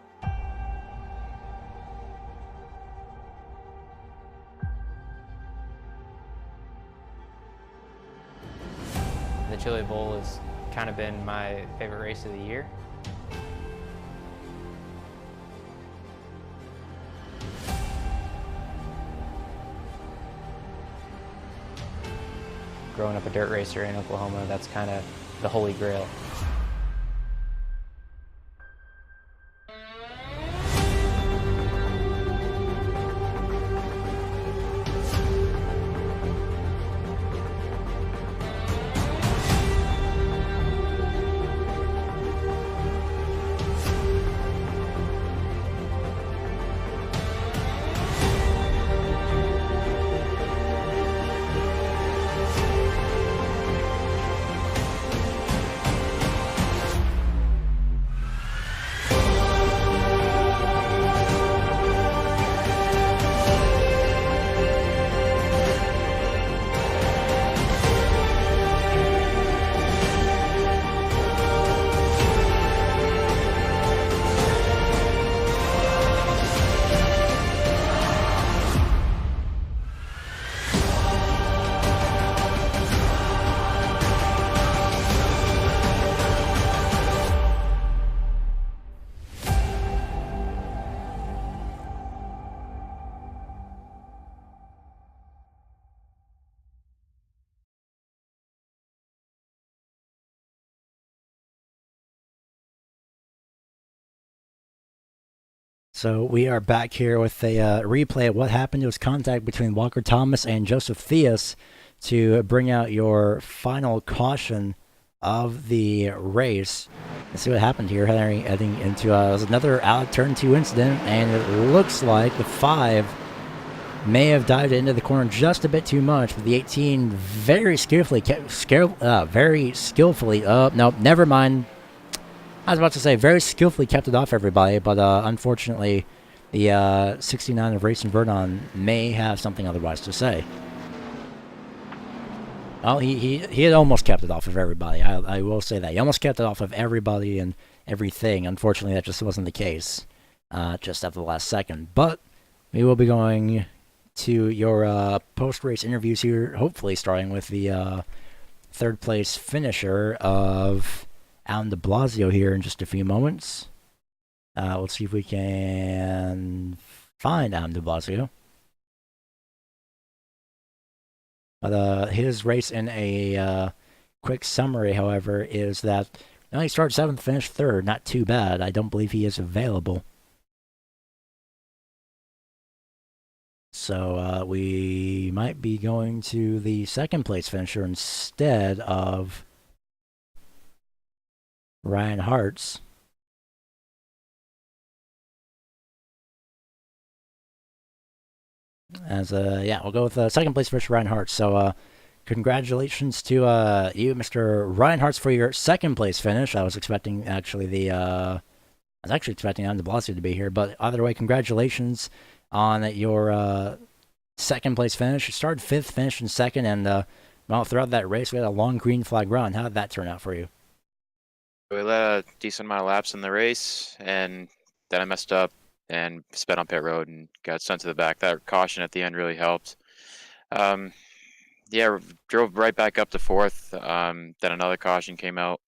The Chili Bowl has kind of been my favorite race of the year. Growing up a dirt racer in Oklahoma, that's kind of the holy grail. So we are back here with a replay of what happened. It was contact between Walker Thomas and Joseph Theus to bring out your final caution of the race. Let's see what happened here, heading into another out turn 2 incident, and it looks like the 5 may have dived into the corner just a bit too much, but the 18 very skillfully nope, never mind. I was about to say very skillfully kept it off everybody, but unfortunately the 69 of Racing Vernon may have something otherwise to say. Well, he had almost kept it off of everybody. I will say that. He almost kept it off of everybody and everything. Unfortunately, that just wasn't the case just at the last second. But we will be going to your post-race interviews here, hopefully starting with the third place finisher of Alan de Blasio here in just a few moments. Let's see if we can find Alan de Blasio. But his race in a quick summary, however, is that he started 7th, finished 3rd. Not too bad. I don't believe he is available. So we might be going to the 2nd place finisher instead of Ryan Hartz. As we'll go with 2nd place finisher Ryan Hartz. So congratulations to you, Mr. Ryan Hartz, for your 2nd place finish. I was expecting actually the was actually expecting Adam DeBlasio to be here, but either way, congratulations on your second place finish. You started fifth, finished in second, and well, throughout that race, we had a long green flag run. How did that turn out for you? We led a decent amount of laps in the race, and then I messed up and sped on pit road and got sent to the back. That caution at the end really helped. Yeah, drove right back up to fourth. Then another caution came out,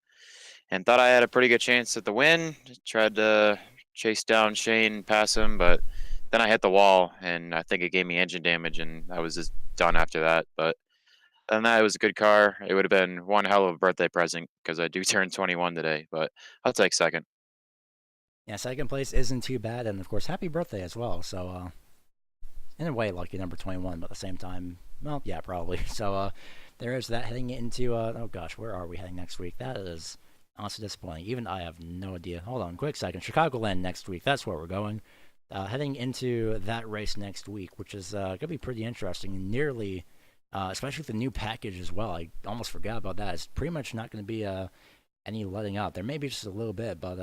and thought I had a pretty good chance at the win. Tried to chase down Shane, pass him, but then I hit the wall, and I think it gave me engine damage, and I was just done after that. But other than that, it was a good car. It would have been one hell of a birthday present because I do turn 21 today, but I'll take second. Yeah, second place isn't too bad, and of course, happy birthday as well. So, in a way, lucky number 21, but at the same time, well, yeah, probably. So, there is that heading into, oh gosh, where are we heading next week? That is honestly disappointing. Even I have no idea. Hold on, quick second. Chicagoland next week. That's where we're going. Heading into that race next week, which is going to be pretty interesting. Nearly, especially with the new package as well. I almost forgot about that. It's pretty much not going to be any letting up. There may be just a little bit, but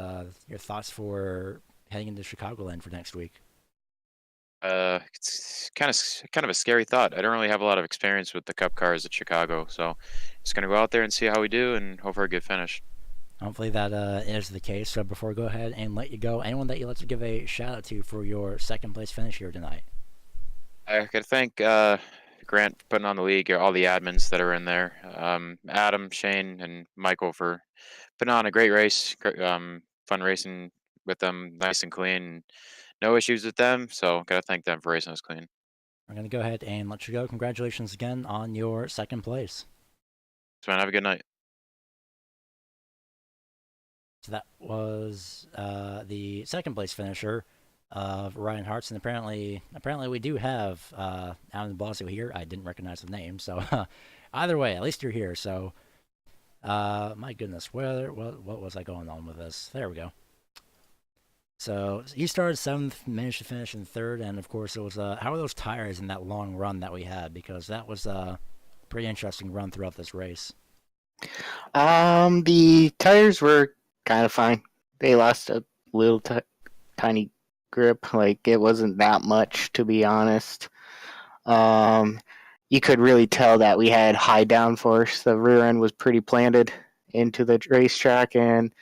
your thoughts for heading into Chicagoland for next week? It's kind of a scary thought. I don't really have a lot of experience with the Cup cars at Chicago, so just gonna go out there and see how we do and hope for a good finish. Hopefully that is the case. So before we go ahead and let you go, anyone that you'd like to give a shout out to for your second place finish here tonight? I gotta thank Grant for putting on the league, all the admins that are in there, Adam, Shane, and Michael for putting on a great race. Fun racing with them, nice and clean. No issues with them, so gotta thank them for racing us clean. I'm going to go ahead and let you go. Congratulations again on your second place. So man, have a good night. So that was the second place finisher of Ryan Hartson. And apparently we do have Alan Blasio here. I didn't recognize the name, so either way, at least you're here. So my goodness, what was I going on with this? There we go. So he started seventh, managed to finish in third, and of course it was how are those tires in that long run that we had? Because that was a pretty interesting run throughout this race. The tires were kind of fine. They lost a little tiny grip. Like, it wasn't that much, to be honest. You could really tell that we had high downforce. The rear end was pretty planted into the racetrack, and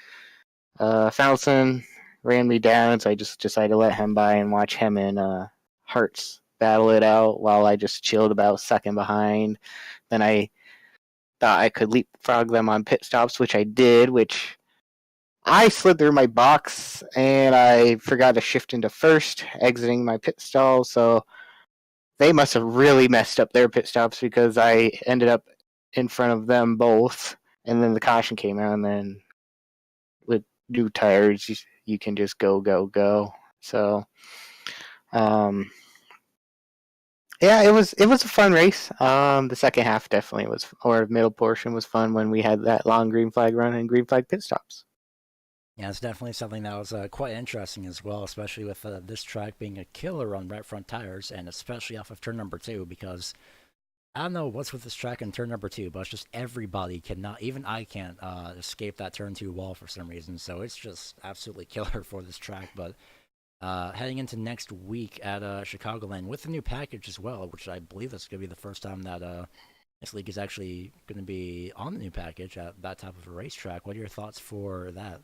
Fountain ran me down, so I just decided to let him by and watch him and Hartz battle it out while I just chilled about second behind. Then I thought I could leapfrog them on pit stops, which I did, which I slid through my box, and I forgot to shift into first, exiting my pit stall, so they must have really messed up their pit stops because I ended up in front of them both, and then the caution came out, and then with new tires, you can just go. So, yeah, it was a fun race. The second half definitely was, or middle portion was fun when we had that long green flag run and green flag pit stops. Yeah, it's definitely something that was quite interesting as well, especially with this track being a killer on right front tires, and especially off of turn number 2, because I don't know what's with this track in turn number 2, but it's just everybody cannot, even I can't escape that turn 2 wall for some reason, so it's just absolutely killer for this track. But heading into next week at Chicagoland with the new package as well, which I believe that's going to be the first time that this league is actually going to be on the new package at that type of a racetrack. What are your thoughts for that?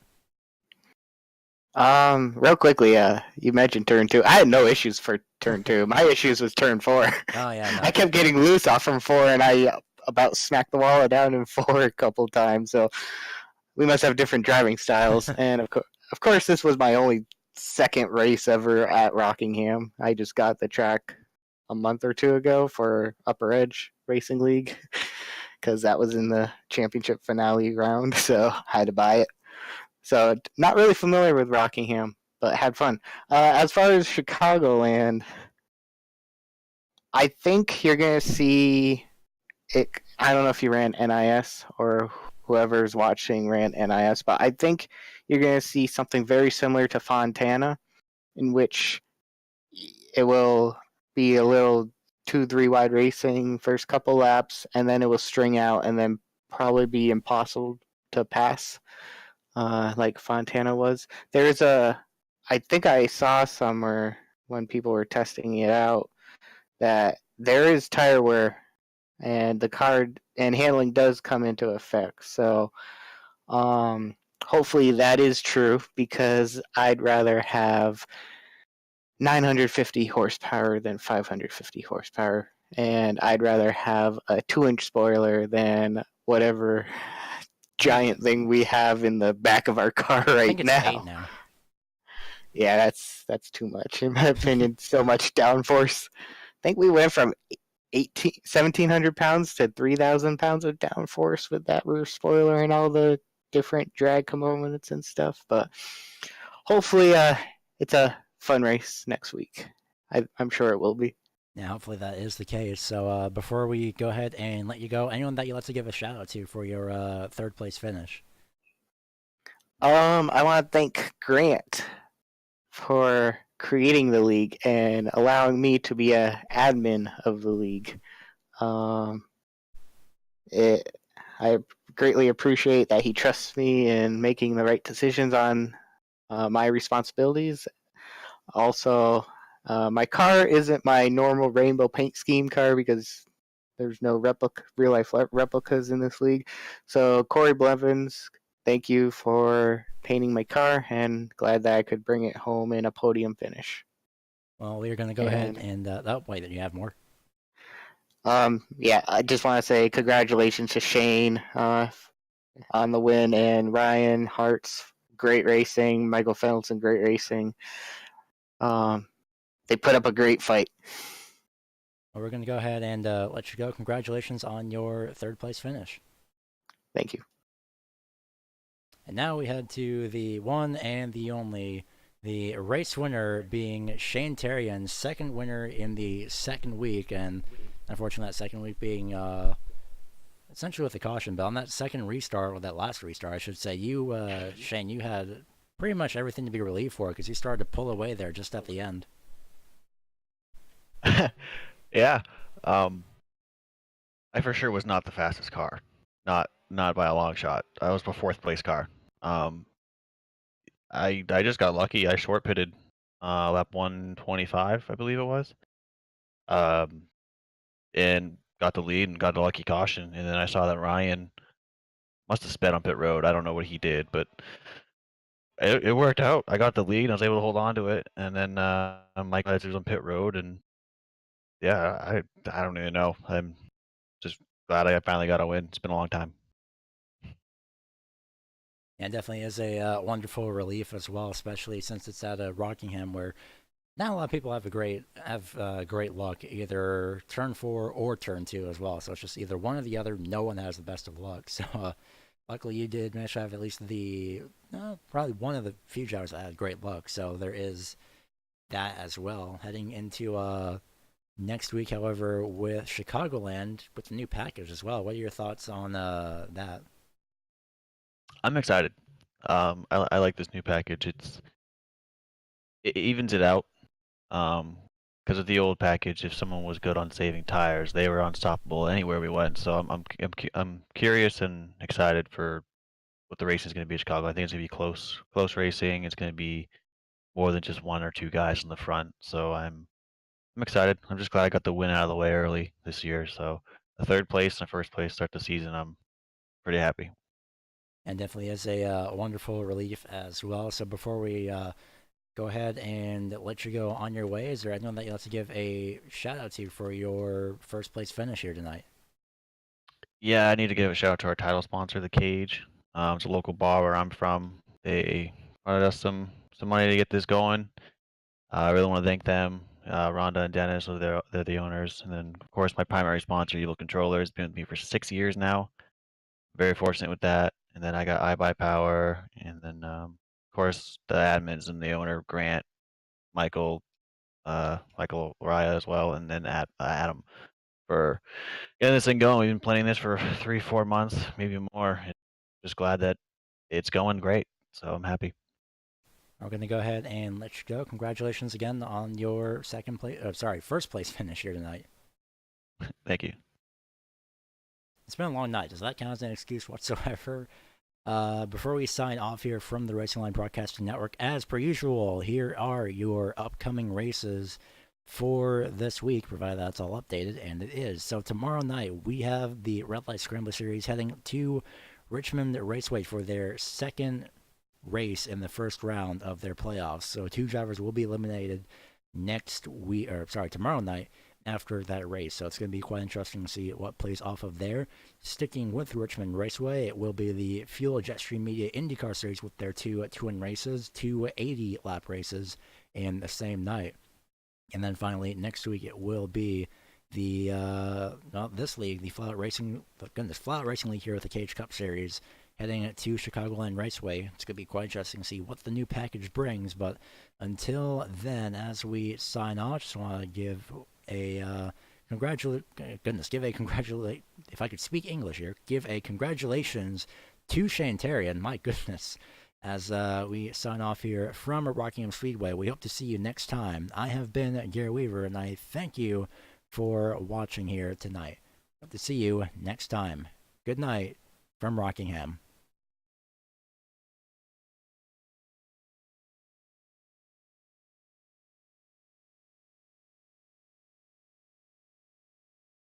Real quickly, you mentioned turn 2. I had no issues for turn 2. My issues was turn 4. Oh yeah, no. I kept getting loose off from 4, and I about smacked the wall down in 4 a couple times. So we must have different driving styles. And of course, this was my only second race ever at Rockingham. I just got the track a month or 2 ago for Upper Edge Racing League because that was in the championship finale round, so I had to buy it. So not really familiar with Rockingham, but had fun. As far as Chicagoland, I think you're going to see it. I don't know if you ran NIS or whoever's watching ran NIS, but I think you're going to see something very similar to Fontana, in which it will be a little 2-3 wide racing first couple laps, and then it will string out and then probably be impossible to pass. like Fontana was. I think I saw somewhere when people were testing it out that there is tire wear, and the card and handling does come into effect. So, hopefully that is true, because I'd rather have 950 horsepower than 550 horsepower, and I'd rather have a 2-inch spoiler than whatever giant thing we have in the back of our car I right think it's 8 now. now. Yeah, that's too much in my opinion. So much downforce. I think we went from 1,700 pounds to 3,000 pounds of downforce with that rear spoiler and all the different drag components and stuff. But hopefully, it's a fun race next week. I'm sure it will be. Yeah, hopefully that is the case. So before we go ahead and let you go, anyone that you'd like to give a shout out to for your 3rd place finish? I want to thank Grant for creating the league and allowing me to be a admin of the league. Um, I greatly appreciate that he trusts me in making the right decisions on my responsibilities. Also, my car isn't my normal rainbow paint scheme car because there's no real life replicas in this league. So Corey Blevins, thank you for painting my car, and glad that I could bring it home in a podium finish. Well, we're going to go ahead and oh, wait, you have more. Yeah, I just want to say congratulations to Shane on the win, and Ryan Hart's great racing, Michael Fenelson, great racing. They put up a great fight. Well, we're going to go ahead and let you go. Congratulations on your 3rd place finish. Thank you. And now we head to the one and the only, the race winner being Shane Terrian's 2nd winner in the 2nd week, and unfortunately that 2nd week being essentially with the caution bell. On that 2nd restart, or that last restart, I should say, you, Shane, you had pretty much everything to be relieved for because you started to pull away there just at the end. Yeah. I for sure was not the fastest car. Not by a long shot. I was the 4th place car. I just got lucky. I short pitted lap 125, I believe it was. And got the lead and got the lucky caution, and then I saw that Ryan must have sped on pit road. I don't know what he did, but it worked out. I got the lead. I was able to hold on to it, and then Mike was on pit road, and yeah, I don't even know. I'm just glad I finally got a win. It's been a long time. Yeah, it definitely is a wonderful relief as well, especially since it's at Rockingham, where not a lot of people have great luck, either turn 4 or turn 2 as well. So it's just either one or the other. No one has the best of luck. So luckily you did manage to have at least the probably one of the few drivers that had great luck. So there is that as well. Heading into next week, however, with Chicagoland with the new package as well. What are your thoughts on that? I'm excited. I like this new package. It evens it out. Because of the old package, if someone was good on saving tires, they were unstoppable anywhere we went. So I'm curious and excited for what the racing is going to be in Chicago. I think it's going to be close racing. It's going to be more than just 1 or 2 guys in the front. So I'm excited. I'm just glad I got the win out of the way early this year. So the 3rd place and 1st place start the season. I'm pretty happy. And definitely is a wonderful relief as well. So before we go ahead and let you go on your way, is there anyone that you'd like to give a shout out to for your 1st place finish here tonight? Yeah, I need to give a shout out to our title sponsor, The Cage. It's a local bar where I'm from. They wanted us some money to get this going. I really want to thank them. Rhonda and Dennis, they're the owners. And then, of course, my primary sponsor, Evil Controller, has been with me for 6 years now. Very fortunate with that. And then I got iBuyPower. And then, of course, the admins and the owner, Grant, Michael Raya as well, and then Adam for getting this thing going. We've been planning this for 3-4 months, maybe more. Just glad that it's going great. So I'm happy. We're going to go ahead and let you go. Congratulations again on your 1st place finish here tonight. Thank you. It's been a long night. Does that count as an excuse whatsoever? Before we sign off here from the Racing Line Broadcasting Network, as per usual, here are your upcoming races for this week, provided that's all updated, and it is. So tomorrow night, we have the Red Light Scrambler Series heading to Richmond Raceway for their second race in the first round of their playoffs. So 2 drivers will be eliminated tomorrow night after that race. So it's going to be quite interesting to see what plays off of there. Sticking with Richmond Raceway, it will be the Fuel Jetstream Media IndyCar Series with their 2 twin races, 2 80-lap races in the same night. And then finally, next week, it will be the this league, the Flatout Racing League here with the Cage Cup Series, heading to Chicagoland Raceway. It's going to be quite interesting to see what the new package brings. But until then, as we sign off, just want to give a if I could speak English here, give a congratulations to Shane Terrian. My goodness. As we sign off here from Rockingham Speedway, we hope to see you next time. I have been Gary Weaver, and I thank you for watching here tonight. Hope to see you next time. Good night from Rockingham.